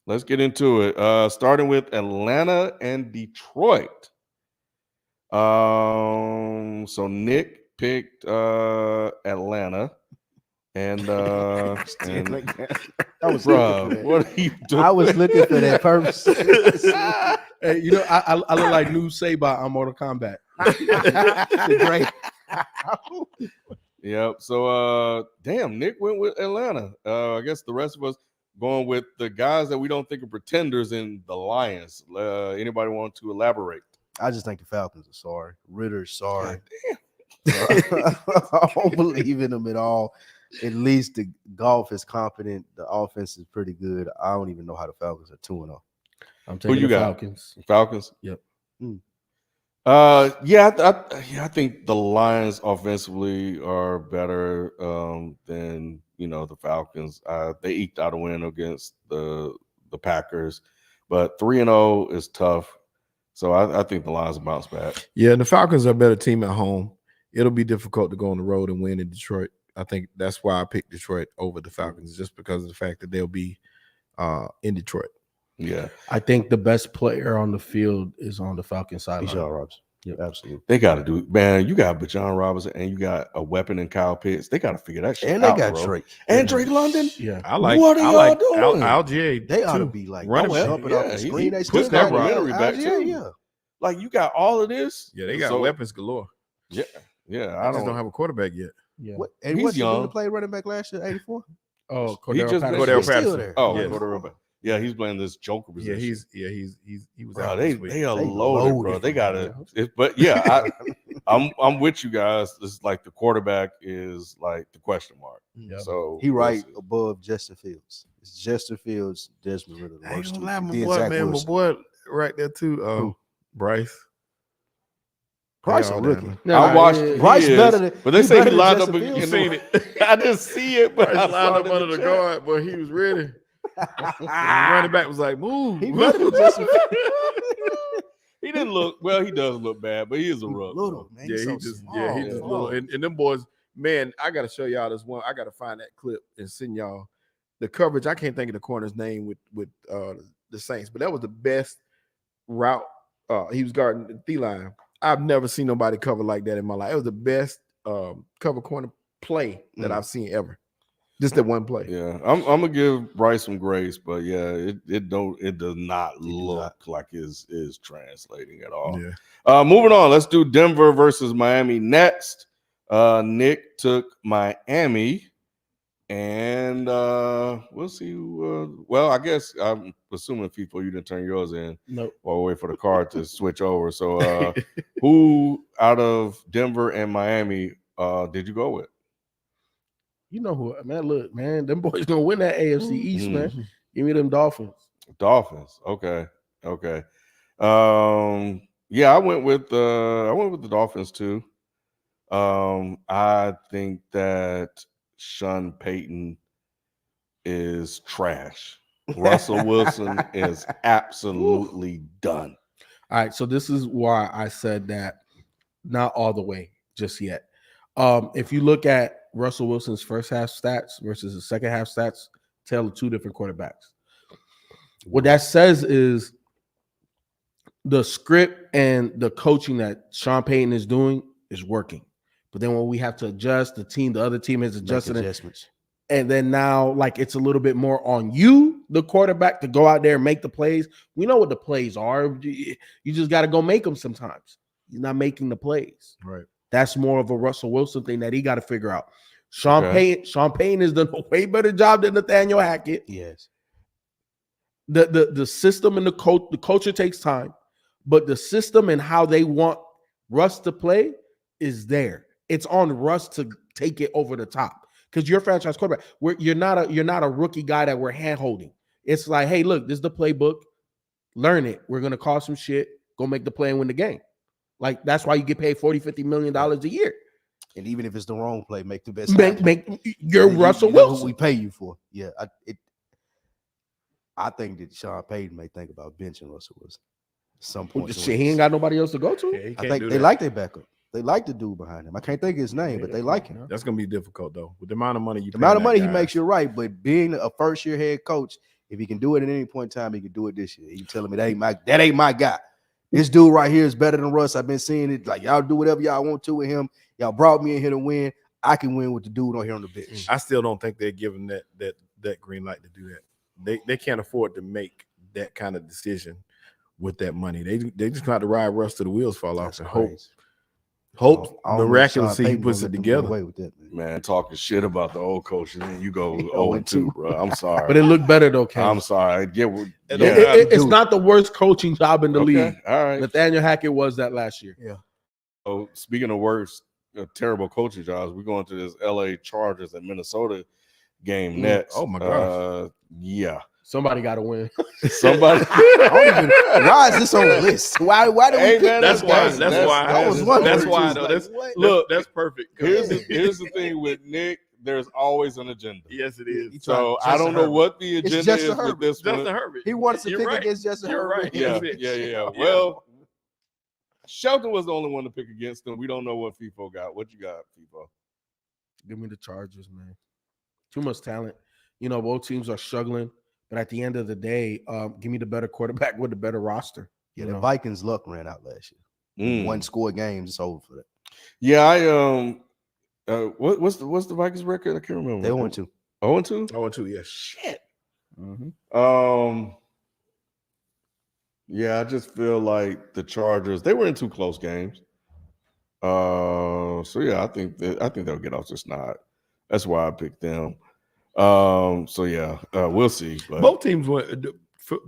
Let's get into it. Starting with Atlanta and Detroit. So Nick picked Atlanta. And what are you doing? I was looking for that purpose. Hey, you know, I look like New Saban on Mortal Kombat. Great. Yep. So damn, Nick went with Atlanta. I guess the rest of us going with the guys that we don't think are pretenders in the Lions. Anybody want to elaborate? I just think the Falcons are sorry. Ritter's sorry. I don't believe in them at all. At least the golf is competent. The offense is pretty good. I don't even know how the Falcons are 2-0. I'm taking the Falcons. Falcons? Yep. I think the Lions offensively are better than, you know, the Falcons. They eked out a win against the Packers, but 3-0 is tough. So I think the Lions will bounce back. Yeah, and the Falcons are a better team at home. It'll be difficult to go on the road and win in Detroit. I think that's why I picked Detroit over the Falcons, just because of the fact that they'll be in Detroit. Yeah. I think the best player on the field is on the Falcons side. Bijan Robinson. Yeah, absolutely. They got to do it. Man, you got Bijan Robinson and you got a weapon in Kyle Pitts. They got to figure that shit out. And they got Drake. And Drake London. Yeah. What are y'all doing? Algier, they ought to be like jumping off the screen. They put still that got complimentary back too. Yeah. Like, you got all of this. Yeah, they got weapons galore. Yeah. Yeah. I just don't have a quarterback yet. Yeah. And he's young. He played running back last year, 84? Oh, Cordell Patterson. Oh, yes. Cordell Patterson. Yeah, he's playing this joker position. He was bro, out. they are loaded, bro. They got it. But yeah, I'm with you guys. This is like the quarterback is like the question mark. Yep. So he right above Justin Fields. It's Justin Fields, Desmond Ritter. I ain't gonna lie, my boy right there too. Bryce. Bryce a rookie. No, I watched Bryce better than, but they say he lined up. You seen it? I didn't see it, but Bryce lined up under the guard, but he was ready. The running back was like, move. He better than Justin Fields. He didn't look well. He does look bad, but he is a rookie. Little man. Yeah, he's just little. And them boys, man, I gotta show y'all this one. I gotta find that clip and send y'all the coverage. I can't think of the corner's name with the Saints, but that was the best route. He was guarding the D-line. I've never seen nobody cover like that in my life. It was the best cover corner play that I've seen ever. Just that one play. Yeah, I'm gonna give Bryce some grace, but yeah, it does not look like is translating at all. Yeah. Moving on, let's do Denver versus Miami next. Nick took Miami, and we'll see. Well, I guess I'm assuming FIFO you didn't turn yours in. Nope. Or wait for the card to switch over. So, who out of Denver and Miami did you go with? You know who, man. Look, man, them boys gonna win that AFC East, man. Give me them Dolphins. Okay. Yeah, I went with the Dolphins too. I think that Sean Payton is trash. Russell Wilson is absolutely done. All right, so this is why I said that not all the way just yet. If you look at Russell Wilson's first half stats versus his second half stats, tell two different quarterbacks. What that says is the script and the coaching that Sean Payton is doing is working. But then when we have to adjust, the other team has adjusted it. And then now, like, it's a little bit more on you, the quarterback, to go out there and make the plays. We know what the plays are. You just got to go make them sometimes. You're not making the plays. Right. That's more of a Russell Wilson thing that he got to figure out. Sean Payton has done a way better job than Nathaniel Hackett. Yes. The system and the culture takes time, but the system and how they want Russ to play is there. It's on Russ to take it over the top because you're a franchise quarterback. You're not a rookie guy that we're hand holding. It's like, hey, look, this is the playbook. Learn it. We're gonna call some shit. Go make the play and win the game. Like that's why you get paid $40-50 million a year. And even if it's the wrong play, make the best. Make you're Russell Wilson. What we pay you for. Yeah, I think that Sean Payton may think about benching Russell Wilson. Some point. Shit, he ain't got nobody else to go to. Yeah, I think they like their backup. They like the dude behind him. I can't think of his name, but they like him. That's gonna be difficult though. With the amount of money he makes, you're right. But being a first year head coach, if he can do it at any point in time, he can do it this year. You telling me that ain't my guy. This dude right here is better than Russ. I've been seeing it. Like y'all do whatever y'all want to with him. Y'all brought me in here to win. I can win with the dude on here on the bench. I still don't think they're giving that green light to do that. They can't afford to make that kind of decision with that money. They just got to ride Russ till the wheels fall off and hope miraculously he puts it together. Away with that, man, talking shit about the old coach and then you go 0-2, bro. I'm sorry, but it looked better though. Ken. I'm sorry. It's not the worst coaching job in the league. All right, Nathaniel Hackett was that last year. Yeah. So speaking of worst, terrible coaching jobs, we're going to this LA Chargers and Minnesota game next. Oh my gosh. Yeah. Somebody got to win. Somebody. Why is this on the list? Why do we? Man, that's why. That's perfect. Here's the thing with Nick. There's always an agenda. Yes, it is. So I don't know what the agenda is with this one. Justin Herbert. He wants to pick against Justin Herbert. Yeah. Well, Shelton was the only one to pick against him. We don't know what FIFO got. What you got, FIFO? Give me the Chargers, man. Too much talent. Both teams are struggling. But at the end of the day, give me the better quarterback with the better roster. Yeah, the Vikings' luck ran out last year. One score games, it's over for that. Yeah, what's the Vikings record? I can't remember. They 0-2. 0-2? 0-2, yes. Shit. Mm-hmm. Yeah, I just feel like the Chargers, they were in 2 close games. So yeah, I think they'll get off this nod. That's why I picked them. So yeah, we'll see. But both teams were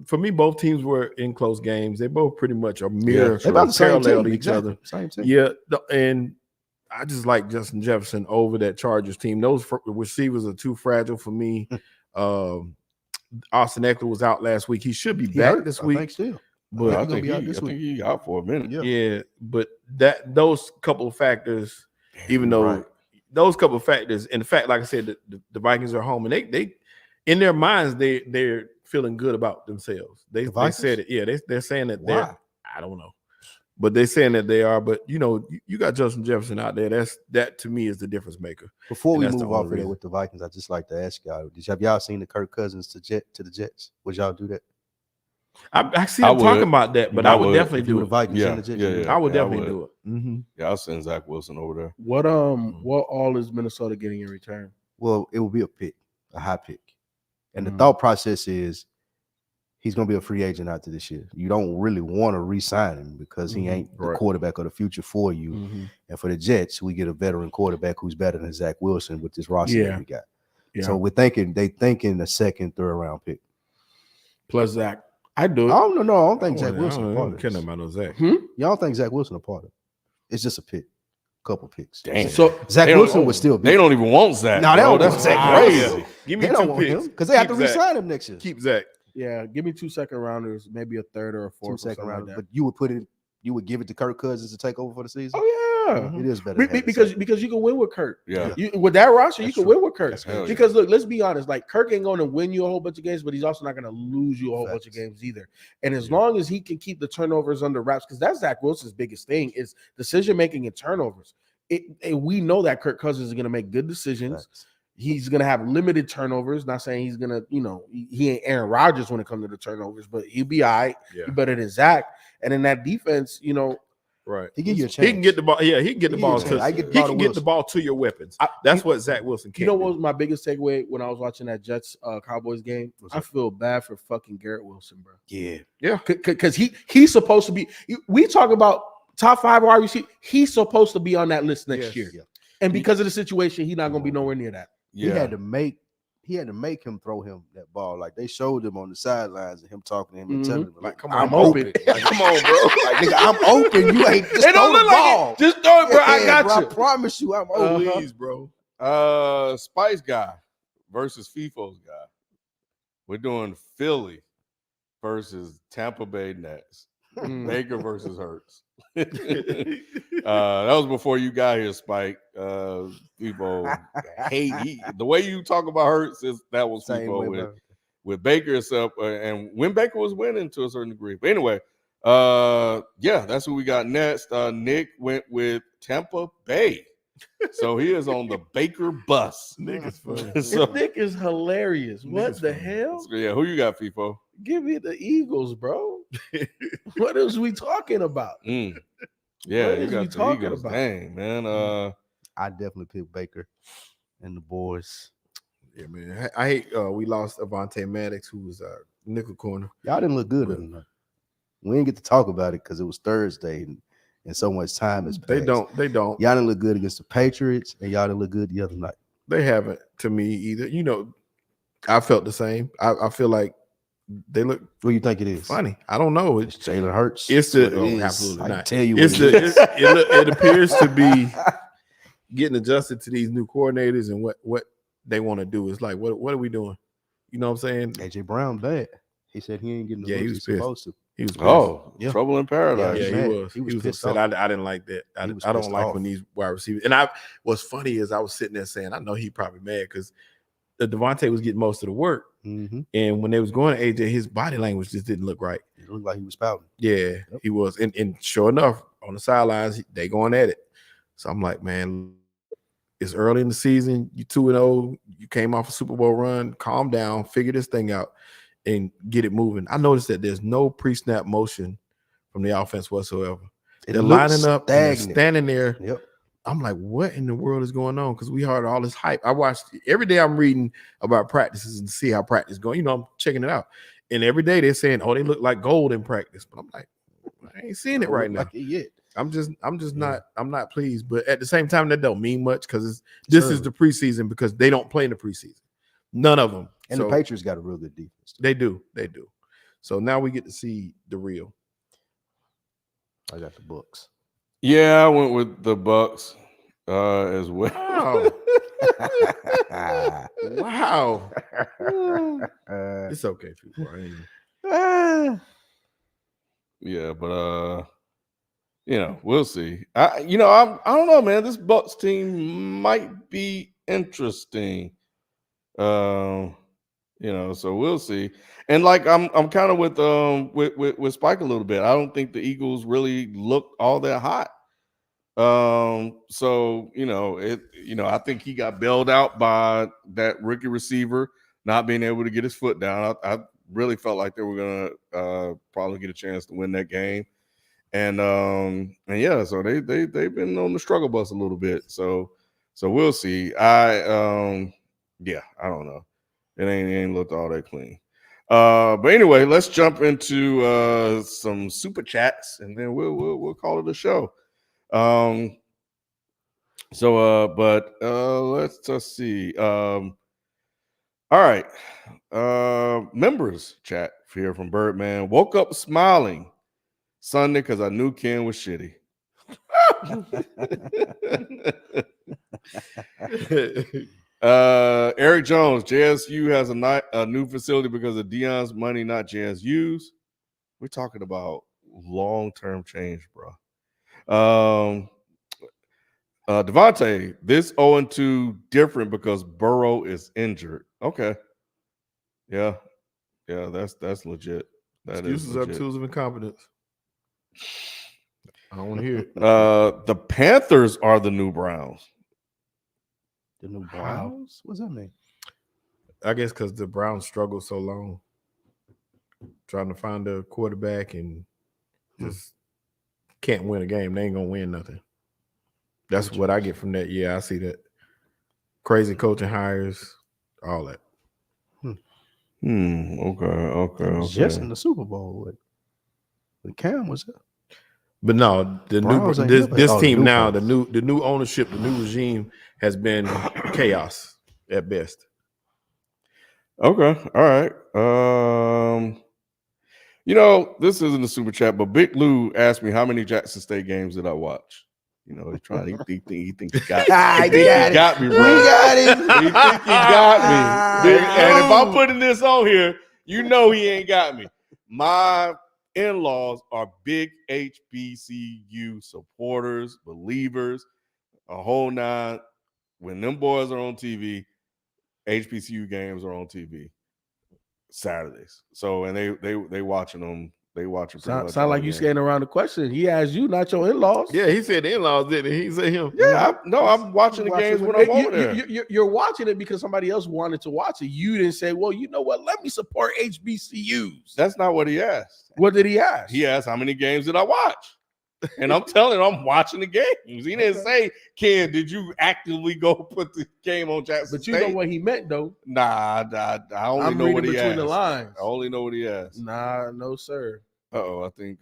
for me. Both teams were in close games. They both pretty much are mirror parallel to each other. Same team. Yeah, and I just like Justin Jefferson over that Chargers team. Those receivers are too fragile for me. Austin Eckler was out last week. He should be back this week. I think still. But I think he out for a minute. Yeah, but those couple of factors, even though. Right. Those couple of factors, and the fact, like I said, the Vikings are home, and they in their minds they're feeling good about themselves. They said it, yeah. They're saying that they're. I don't know, but they're saying that they are. But you got Justin Jefferson out there. That to me is the difference maker. Before we move off of that with the Vikings, I just like to ask y'all: have y'all seen the Kirk Cousins to the Jets? Would y'all do that? I see them talking about that, but I would definitely do the Vikings and the Jets. I would definitely do it. Mm-hmm. Yeah, I'll send Zach Wilson over there. What all is Minnesota getting in return? Well, it will be a high pick, and the thought process is he's going to be a free agent after this year. You don't really want to re-sign him because he ain't the quarterback of the future for you. And for the Jets, we get a veteran quarterback who's better than Zach Wilson with this roster that we got. Yeah. So they thinking a second, third round pick plus Zach. I do. I don't think Zach Wilson a part of this. About no Zach. Y'all don't think Zach Wilson a part of it. It's just a pick. Couple picks. Damn. So Zach Wilson would still be. They don't even want Zach. No, they don't want Zach. Crazy. Give me 2 picks. Because they have to re-sign him next year. Keep Zach. Yeah, give me 2 second rounders, maybe a third or a fourth. 2 second rounders. But you would give it to Kirk Cousins to take over for the season? Oh yeah. It is better. Because you can win with Kirk. Yeah. With that roster, you can win with Kirk. Because look, let's be honest, like Kirk ain't going to win you a whole bunch of games, but he's also not going to lose you a whole bunch of games either. And as long as he can keep the turnovers under wraps, because that's Zach Wilson's biggest thing is decision making and turnovers. We know that Kirk Cousins is going to make good decisions. He's going to have limited turnovers. Not saying he's going to, he ain't Aaron Rodgers when it comes to the turnovers, but he'll be all right. Yeah. He better than Zach. And in that defense, right. He give you a chance. He can get the ball. Yeah, he can get the ball. He can get the ball to your weapons. That's what Zach Wilson can. What was my biggest takeaway when I was watching that Jets Cowboys game? I feel bad for fucking Garrett Wilson, bro. Yeah. Because he's supposed to be. We talk about top 5 wide receiver. He's supposed to be on that list next year. Yeah. And because of the situation, he's not going to be nowhere near that. He had to make he had to make him throw him that ball. Like they showed him on the sidelines and him talking to him and telling him, Like, come I'm on, open. Like, come on, bro. Like, nigga, I'm open. You ain't just It don't throw the look like ball. it. Just throw it, bro. I got bro, I you. promise you, I'm open. Please, bro. Spice Guy versus FIFO's guy. We're doing Philly versus Tampa Bay next. Baker versus Hurts. That was before you got here, Spike. People hate the way you talk about Hurts. That was FIFO with Baker itself, and when Baker was winning to a certain degree. But anyway, yeah, that's who we got next. Nick went with Tampa Bay. So he is on the Baker bus. Nick is funny. So, Nick is hilarious. What the hell? So, yeah, who you got, FIFO? Give me the Eagles, bro. What is we talking about? Yeah, what you got the Eagles. About? Dang, man. I definitely pick Baker and the boys. Yeah, man. I hate we lost Avonte Maddox, who was nickel corner. Y'all didn't look good enough. We didn't get to talk about it because it was Thursday and so much time has passed. They don't. Y'all didn't look good against the Patriots, and y'all didn't look good the other night. They haven't to me either. You know, I felt the same. I feel like they look. What do you think it is? Funny. I don't know. It's Jalen Hurts. It's the absolutely I not. can Tell you, it appears to be getting adjusted to these new coordinators and what they want to do. It's like, what are we doing? You know what I'm saying? AJ Brown bad. He said he ain't getting the he looks was he's supposed to. He was pissed. Oh, Yeah. trouble in paradise. Yeah, he was pissed upset. off. I didn't like that. I don't like when these wide receivers. And what's funny is I was sitting there saying, I know he probably mad because the Devontae was getting most of the work. Mm-hmm. And when they was going to AJ, his body language just didn't look right. It looked like he was pouting. Yeah, he was. And sure enough, on the sidelines, they going at it. So I'm like, man, it's early in the season. You 2-0. You came off a Super Bowl run. Calm down. Figure this thing out and get it moving. I noticed that there's no pre-snap motion from the offense whatsoever. They're lining up, and they're standing there. Yep. I'm like, what in the world is going on? Because we heard all this hype. I watched every day. I'm reading about practices and see how practice is going. You know, I'm checking it out. And every day they're saying, oh, they look like gold in practice. But I'm like, I ain't seeing it right now. I'm not pleased. But at the same time, that don't mean much because this is the preseason because they don't play in the preseason. None of them. And the Patriots got a real good defense. They do. So now we get to see the real. I got the Bucks. Yeah, I went with the Bucks as well. Wow. It's okay, people. Yeah, but we'll see. I don't know, man. This Bucks team might be interesting. So we'll see. And like I'm kind of with Spike a little bit. I don't think the Eagles really look all that hot. I think he got bailed out by that rookie receiver not being able to get his foot down. I really felt like they were gonna probably get a chance to win that game. And so they've been on the struggle bus a little bit. So we'll see. I don't know. It ain't looked all that clean. But anyway, let's jump into some super chats and then we'll call it a show. Let's just see. All right. Members chat here from Birdman. Woke up smiling Sunday because I knew Ken was shitty. Eric Jones, JSU has a new facility because of Deion's money, not JSU's. We're talking about long-term change, bro. Devontae, this 0-2 different because Burrow is injured. Okay. Yeah, that's legit. Excuses are tools of incompetence. I don't want to hear it. The Panthers are the new Browns. The new Browns? What's that mean? I guess because the Browns struggled so long trying to find a quarterback and just can't win a game. They ain't gonna win nothing. That's what I get from that. Yeah, I see that. Crazy coaching hires, all that. Okay. Just in the Super Bowl with Cam was it? But no, this team now, the new ownership, the new regime has been chaos at best. Okay. All right. This isn't a super chat, but Big Lou asked me how many Jackson State games did I watch. He's trying. He think he got me. He got me, bro. We got him. He think he got me. And if I'm putting this on here, he ain't got me. My in-laws are big HBCU supporters, believers, a whole nine. When them boys are on TV, HBCU games are on TV Saturdays. So and they watching them. They watching. Sound like you skating around the question. He asked you, not your in-laws. Yeah, he said the in-laws, didn't he? He said him. Yeah, I'm watching the games when I'm over there. You're watching it because somebody else wanted to watch it. You didn't say, well, you know what? Let me support HBCUs. That's not what he asked. What did he ask? He asked, how many games did I watch? And I'm telling him I'm watching the games. He didn't say, Ken, did you actively go put the game on Jackson State? But you know what he meant, though. Nah, I only know what he asked. Between the lines. I only know what he asked. Nah, no, sir. Uh-oh, I think,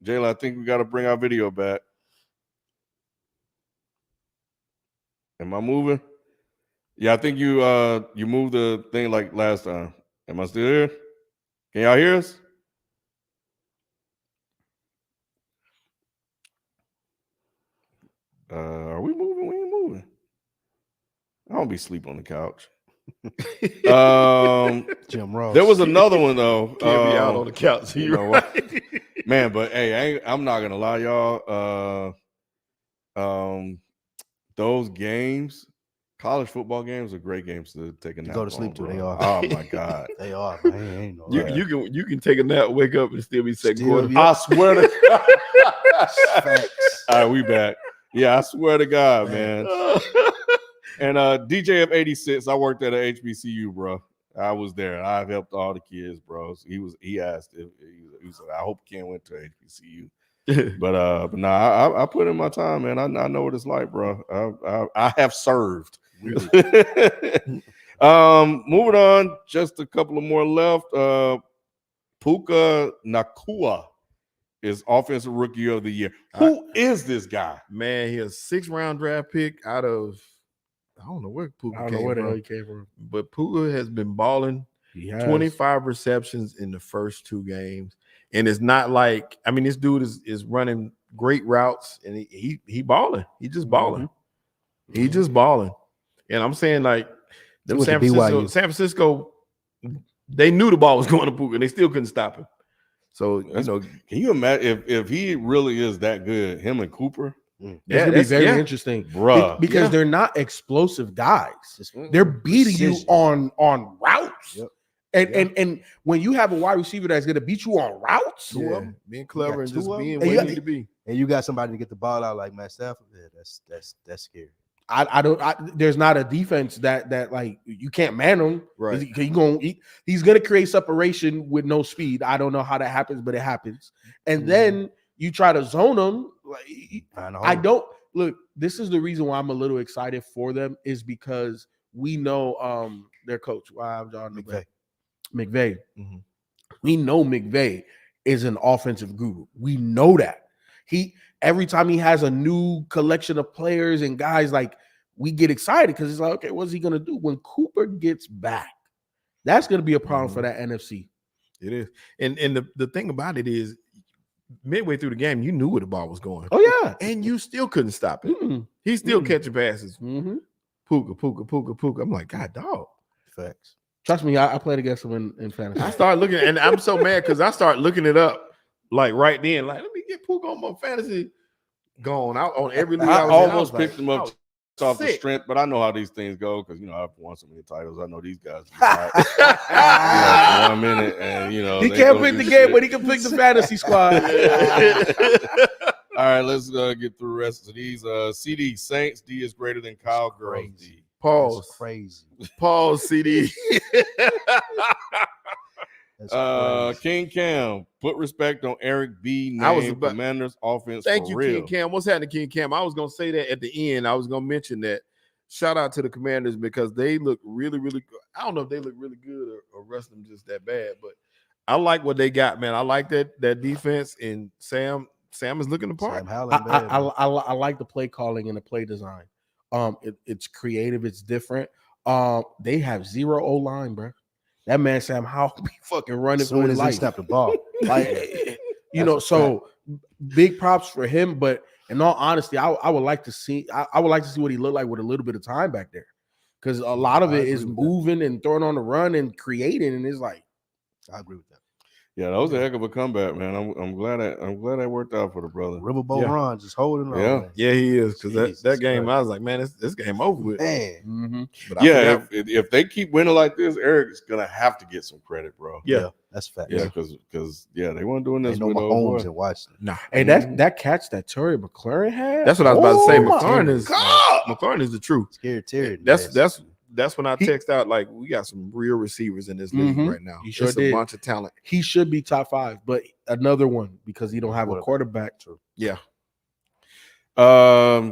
Jayla, I think we got to bring our video back. Am I moving? Yeah, I think you moved the thing like last time. Am I still here? Can y'all hear us? Are we moving? We ain't moving. I don't be sleep on the couch. Jim Ross. There was another one though. Can't be out on the couch. You know what? Man, but hey, I'm not gonna lie, y'all. Those games, college football games, are great games to take a nap. Go to sleep too. They are. Oh my god, they are. Man, ain't no you can take a nap, wake up, and still be second quarter. I swear to God. Facts. All right, we back. Yeah, I swear to God, man. And DJ of 86, I worked at an HBCU, bro. I was there. I've helped all the kids, bro. So he asked if he said, I hope Ken went to HBCU. but nah, I put in my time, man. I know what it's like, bro. I have served. Really? Moving on, just a couple of more left. Puka Nacua is offensive rookie of the year. Who is this guy? Man, he's a 6th round draft pick out of, I don't know where Puka came from. But Puka has been balling. He has 25 receptions in the first 2 games. And it's not like, I mean, this dude is running great routes and he balling. He just balling. Mm-hmm. He just balling. And I'm saying, like, San Francisco, they knew the ball was going to Puka and they still couldn't stop him. So, can you imagine if he really is that good, him and Cooper? It's gonna be very interesting, bro. Because they're not explosive guys. They're beating you on routes. Yep. And when you have a wide receiver that's gonna beat you on routes, being clever and just being where you need to be. And you got somebody to get the ball out like Matt Stafford. Yeah, that's scary. There's not a defense that like you can't man him. Right. He's gonna create separation with no speed. I don't know how that happens, but it happens. And then you try to zone him. I don't look. This is the reason why I'm a little excited for them is because we know their coach. McVay. Mm-hmm. We know McVay is an offensive guru. We know that. Every time he has a new collection of players and guys, like we get excited because it's like, okay, what's he gonna do when Cooper gets back? That's gonna be a problem for that NFC. It is, and the thing about it is, midway through the game, you knew where the ball was going. Oh yeah, and you still couldn't stop it. He's still catching passes. Puka. I'm like, God, dog. Facts. Trust me, I played against him in fantasy. I started looking, and I'm so mad because I started looking it up. Like right then, like let me get Puka on my fantasy going out on every league. I almost picked him up off the strength, but I know how these things go because I've won so many titles. I know these guys. 1 minute, and he can't pick the game, but he can pick the fantasy squad. All right, let's get through the rest of these. CD Saints D is greater than Kyle Girls D. Pause. That's crazy. Pause. CD. King Cam, put respect on Eric B. Name Commanders offense. Thank you, real. King Cam. What's happening, King Cam? I was gonna say that at the end. I was gonna mention that. Shout out to the Commanders because they look really, really good. I don't know if they look really good or wrestling just that bad, but I like what they got, man. I like that defense, and Sam is looking the part. I like the play calling and the play design. It's creative, it's different. They have zero O-line, bro. That man Sam Howell be fucking running As soon for his as he life. snapped the ball, Like, you know, so big props for him. But in all honesty, I would like to see. I would like to see what he looked like with a little bit of time back there, because a lot of it is moving and throwing on the run and creating, and it's like, I agree with that. Yeah, that was a heck of a comeback, man. I'm glad that worked out for the brother. Riverboat Ron just holding on. Yeah. Man. Yeah, he is. Because that game, Christ. I was like, man, this game over with. Man. But I forgot- if they keep winning like this, Eric's gonna have to get some credit, bro. Yeah. That's fact. Yeah, because they weren't doing this Ain't no with Mahomes in Washington. Nah. hey, that catch that Terry McLaurin had. That's what I was about to say. my McLaurin is the truth. Scared Terry. That's when I text out, like, we got some real receivers in this league right now. He sure It's did. a bunch of talent. He should be top 5, but another one because he don't have a quarterback. Yeah.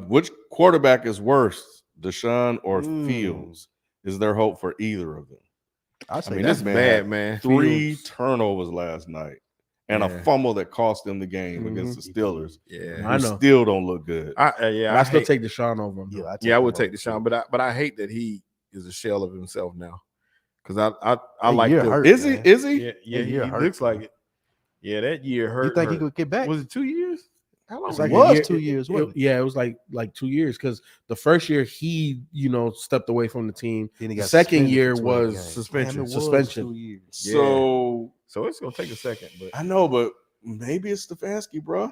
Which quarterback is worse, Deshaun or Fields? Is there hope for either of them? I say mean, That's this man bad, man. 3 Fields. turnovers last night and a fumble that cost them the game against the Steelers. Yeah. I Who know. still don't look good. I still take Deshaun over him. I would take Deshaun, but I hate that he is a shell of himself now. Because I like the hurt, Is man. he? Is he? Yeah, he hurt, looks like man. it. Yeah, that year hurt. You think he could get back? Was it 2 years? How long It's It like was a year- 2 years, wasn't it? Yeah, it was like 2 years because the first year he, stepped away from the team. Then he The got second suspended year for 12 was games. suspension. Damn, it was Suspension. 2 years. So So it's gonna take a second, but I know, but maybe it's Stefanski, bro.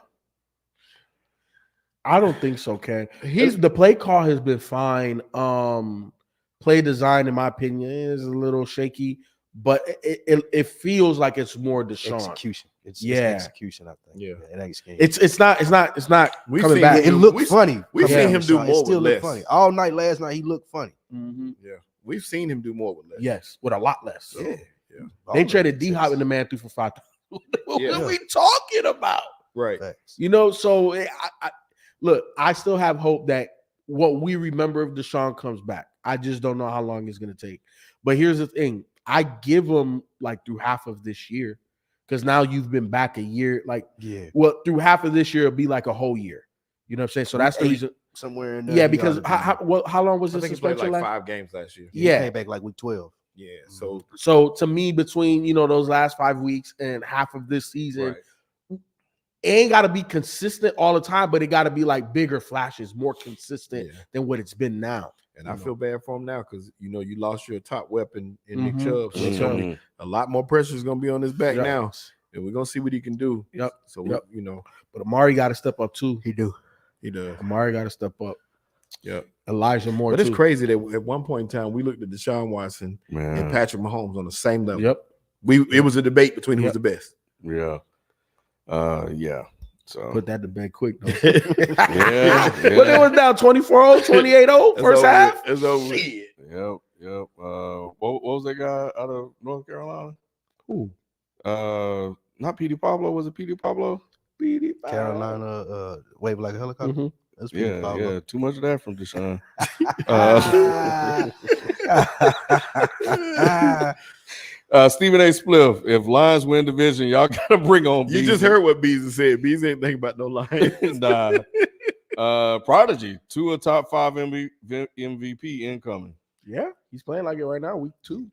I don't think so, Ken. The play call has been fine. Play design, in my opinion, is a little shaky, but it feels like it's more Deshaun. Execution. It's execution, I think. Yeah. It ain't scheme. It's not We've coming seen back. It looked funny. we've coming seen out him of do Deshaun. It more still with looked less. funny. All night last night, he looked funny. yeah, we've seen him do more with less. Yes, with a lot less. So, Yeah. They All traded that D makes Hop and sense. the man threw for 5. What Yeah. are we talking about? right. Facts. So look, I still have hope that what we remember of Deshaun comes back. I just don't know how long it's going to take. But here's the thing. I give him like through half of this year because now you've been back a year. Like, well, through half of this year, it'll be like a whole year. You know what I'm saying? So that's the reason. Somewhere in there. Yeah, he because gotta be. how long was I the think he played suspension like last? 5 games last year. He Yeah. came back like week 12. Yeah. So to me, between those last 5 weeks and half of this season, it ain't got to be consistent all the time, but it got to be like bigger flashes, more consistent than what it's been now. And I feel bad for him now because you lost your top weapon in Nick Mhm. Chubb. So it's gonna be a lot more pressure is gonna be on his back Yep. now, and we're gonna see what he can do. Yep. So Yep. we, But Amari got to step up too. He do. he does. Amari got to step up. Yep. Elijah Moore But it's too. crazy that at one point in time we looked at Deshaun Watson and Man. Patrick Mahomes on the same level. Yep. It was a debate between who's the best. Yeah. Yeah. So Put that to bed quick though. yeah. But it was down 24-0, 28-0 first half. It's over. Shit. Yep. What was that guy out of North Carolina? Who? Not Petey Pablo. Was it Petey Pablo? Carolina wave like a helicopter. Mhm. That's pretty Yeah. Too much of that from Deshaun. Stephen A. Spliff, if Lions win division, y'all gotta bring on You Beasley. just heard what Beasley said. Beasley ain't thinking about no Lions. Nah. Prodigy, 2 a top 5 MVP incoming. Yeah, he's playing like it right now. Week 2.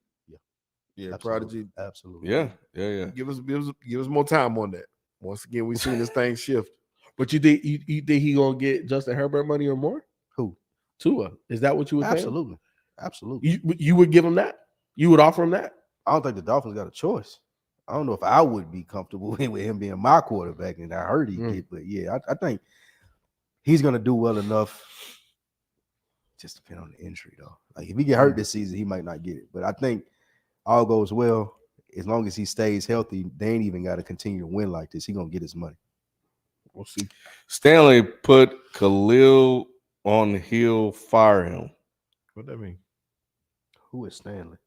Yeah, Absolutely. Prodigy. Absolutely. Yeah. Give us more time on that. Once again, we've seen this thing shift. But you think he gonna get Justin Herbert money or more? Who? Tua. Is that what you would pay him? Absolutely. You would give him that? You would offer him that? I don't think the Dolphins got a choice. I don't know if I would be comfortable with him being my quarterback, and I heard he did, but yeah, I think he's gonna do well enough. Just depend on the injury though. Like if he get hurt this season, he might not get it. But I think all goes well as long as he stays healthy. They ain't even got to continue to win like this. He gonna get his money. We'll see. Stanley put Khalil on the hill, fire him. What that mean? Who is Stanley?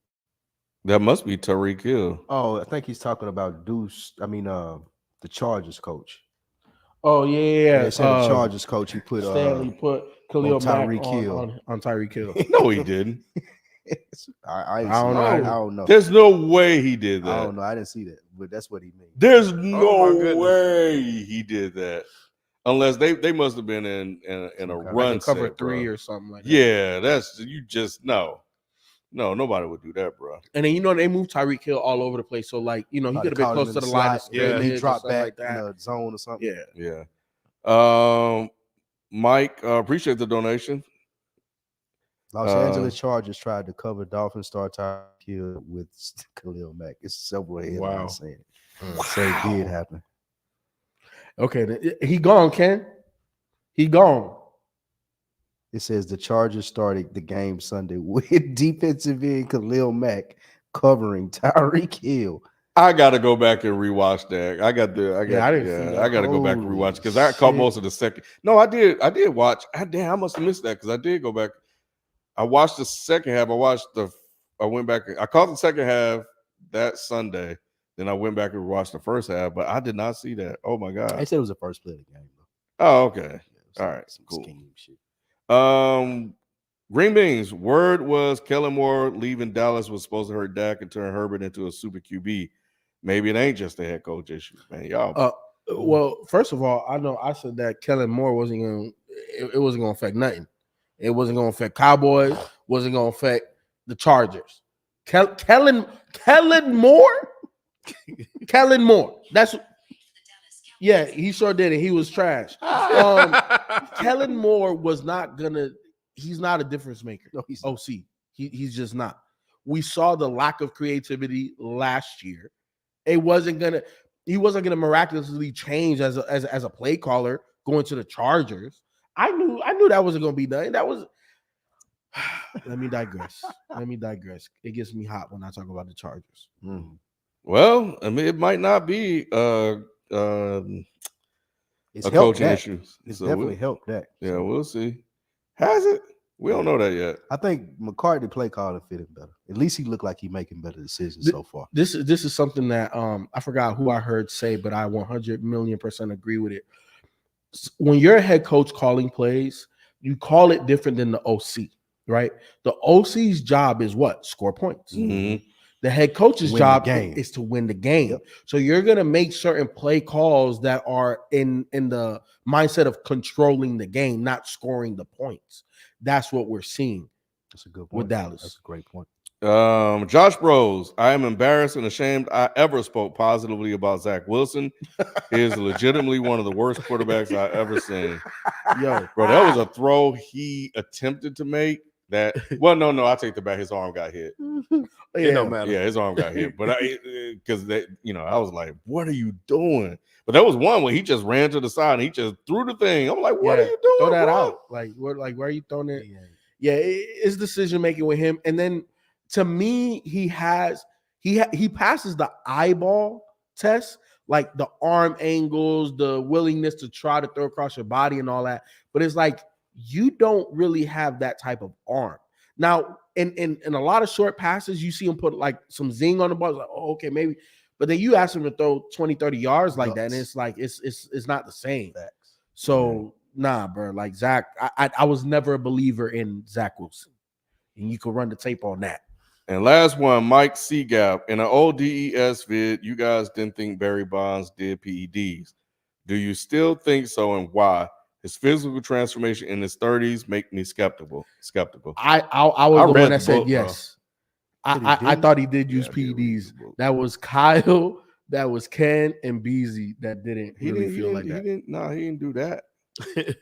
That must be Tyreek Hill. Oh, I think he's talking about Deuce. I mean, the Chargers coach. Oh yeah. They said the Chargers coach. He put Stanley put Khalil Tyreek Mack Hill. on Tyreek Hill. No, he didn't. I don't know. There's no way he did that. I don't know. I didn't see that, but that's what he meant. There's my no goodness. way he did that. Unless they must have been in a run Like cover set, 3 bro. or something like that. Yeah, that's you just know. No, nobody would do that, bro. And then they moved Tyreek Hill all over the place. So like he could have been close to the line of scrimmage. He dropped back like that. in the zone or something. Yeah. Mike, appreciate the donation. Los Angeles Chargers tried to cover Dolphins star Tyreek Hill with Khalil Mack. It's several headlines saying it. So it did happen. Okay, he gone, Ken. He gone. It says the Chargers started the game Sunday with defensive end Khalil Mack covering Tyreek Hill. I gotta go back and rewatch that. I got to go back and rewatch because I caught most of the second. No, I did watch. Damn, I must have missed that because I did go back. I watched the second half. I went back. I caught the second half that Sunday. Then I went back and watched the first half, but I did not see that. Oh my god! They said it was the first play of the game. Oh, okay. All right, cool. Shit. Green Beans. Word was Kellen Moore leaving Dallas was supposed to hurt Dak and turn Herbert into a super QB. Maybe it ain't just a head coach issue, man. Y'all. Well, first of all, I know I said that Kellen Moore wasn't going. It wasn't going to affect nothing. It wasn't going to affect Cowboys. Wasn't going to affect the Chargers. Kellen Moore. Kellen Moore. That's. Yeah, he sure did it. He was trash. Kellen Moore was not gonna. He's not a difference maker. No, he's OC. He's just not. We saw the lack of creativity last year. He wasn't gonna miraculously change as a play caller going to the Chargers. I knew that wasn't gonna be done. That was. Let me digress. It gets me hot when I talk about the Chargers. Mm. Well, I mean, it might not be It's a coaching issue. It's definitely helped that. Yeah, we'll see. Has it? We don't know that yet. I think McCarthy play calling fit him better. At least he looked like he making better decisions so far. This is something that I forgot who I heard say, but I 100,000,000% agree with it. When you're a head coach calling plays, you call it different than the OC, right? The OC's job is what? Score points. Mm-hmm. The head coach's job is to win the game. Yep. So you're going to make certain play calls that are in the mindset of controlling the game, not scoring the points. That's what we're seeing. That's a good point. With Dallas. That's a great point. Josh Bros, I am embarrassed and ashamed I ever spoke positively about Zach Wilson. He is legitimately one of the worst quarterbacks I've ever seen. Yo, bro, that was a throw he attempted to make. That no, I take the back. His arm got hit. It don't matter. Yeah, his arm got hit. But because I was like, "What are you doing?" But there was one where he just ran to the side and he just threw the thing. I'm like, "What are you doing? Throw that bro? out. Like what? Like where are you throwing it?" Yeah, it's decision making with him. And then to me, he passes the eyeball test, like the arm angles, the willingness to try to throw across your body and all that. But it's like, you don't really have that type of arm. Now, in a lot of short passes, you see him put like some zing on the ball. It's like, oh, okay, maybe. But then you ask him to throw 20, 30 yards like that, and it's like it's not the same. So nah, bro. Like Zach, I was never a believer in Zach Wilson. And you can run the tape on that. And last one, Mike Seagap. In an old DES vid, you guys didn't think Barry Bonds did PEDs. Do you still think so, and why? His physical transformation in his 30s make me skeptical. I was the one that said yes. I thought he did use PEDs. That was Kyle, that was Ken, and Beasley that didn't feel like that. He didn't do that. He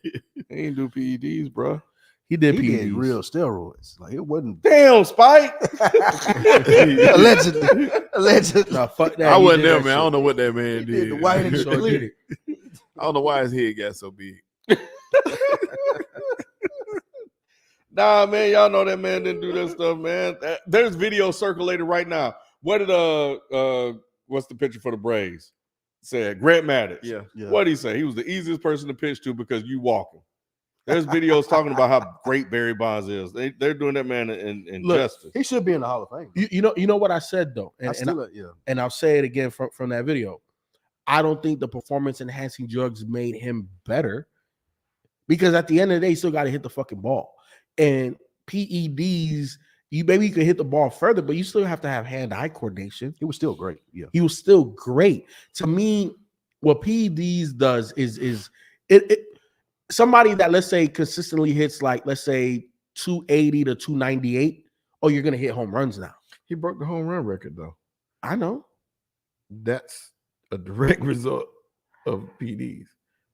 didn't do PEDs, bro. He did PEDs. Did real steroids. Like it wasn't. Damn, Spike. Allegedly. No, fuck that. I wasn't there, man. I don't know what that man did. The white and clear. I don't know why his head got so big. Nah, man, y'all know that man didn't do that stuff, man. There's video circulated right now. What did what's the picture for the Braves? Said Grant Maddux. Yeah. What did he say? He was the easiest person to pitch to because you walk him. There's videos talking about how great Barry Bonds is. They're doing that man in justice. He should be in the Hall of Fame. You know what I said though, and I'll say it again from that video. I don't think the performance enhancing drugs made him better, because at the end of the day, you still got to hit the fucking ball. And PEDs, you can hit the ball further, but you still have to have hand-eye coordination. He was still great. Yeah, he was still great. To me, what PEDs does is it somebody that, let's say, consistently hits like, let's say 280 to 298 oh, you're gonna hit home runs now. He broke the home run record though. I know, That's a direct result of PDs.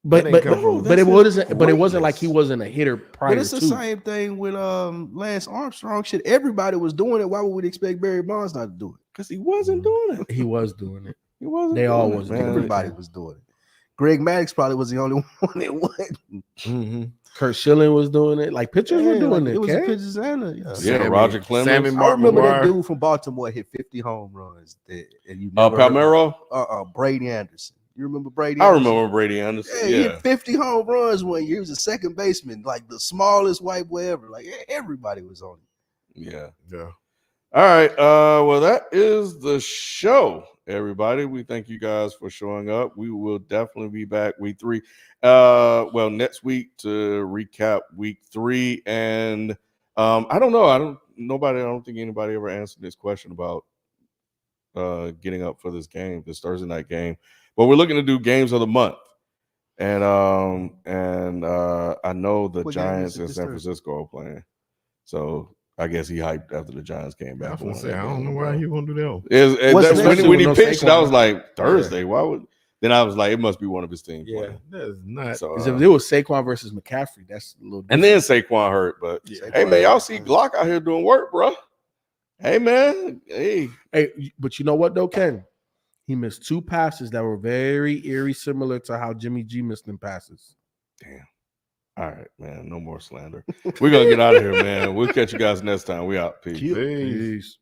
but ain't but come from- but it wasn't. But it wasn't greatness. like he wasn't a hitter prior But it's the to. same thing with Lance Armstrong. Shit, everybody was doing it. Why would we expect Barry Bonds not to do it? Because he wasn't doing it. He was doing it. He wasn't. They all doing it, was man. doing it. Everybody was doing it. Greg Maddux probably was the only one that wasn't. Mm-hmm. Kurt Schilling was doing it. Like pitchers were doing like, it. It was Kev. the pitchers and the, yeah. Yeah, Roger Clemens. Sammy I Martin remember that McGuire. dude from Baltimore hit 50 home runs. And you never heard Palmeiro. Brady Anderson. You remember Brady? I Anderson? remember Brady Anderson. Yeah, he Yeah. hit 50 home runs one year. He was a second baseman, like the smallest white boy ever. Like everybody was on it. Yeah. Yeah. All right. Well, that is the show, everybody. We thank you guys for showing up. We will definitely be back week 3. Well, next week to recap week 3. And I don't know. I don't think anybody ever answered this question about getting up for this game, this Thursday night game. But we're looking to do games of the month. And I know the What game Giants is it and this San Thursday? Francisco are playing. So I guess he hyped after the Giants came I back. was gonna say, I don't know why he won't do that. What's the next When he one? pitched it, I was Saquon, like, Thursday. Why would? Then I was like, it must be one of his teams. Yeah, playing. that's not. So, Because if it was Saquon versus McCaffrey, that's a little. and then Saquon hurt. But hey, man, y'all see Glock out here doing work, bro. Hey, man. Hey, But you know what though, Ken? He missed 2 passes that were very eerie, similar to how Jimmy G missed them passes. damn. All right, man. No more slander. We're gonna get out of here, man. We'll catch you guys next time. We out. Peace. Peace.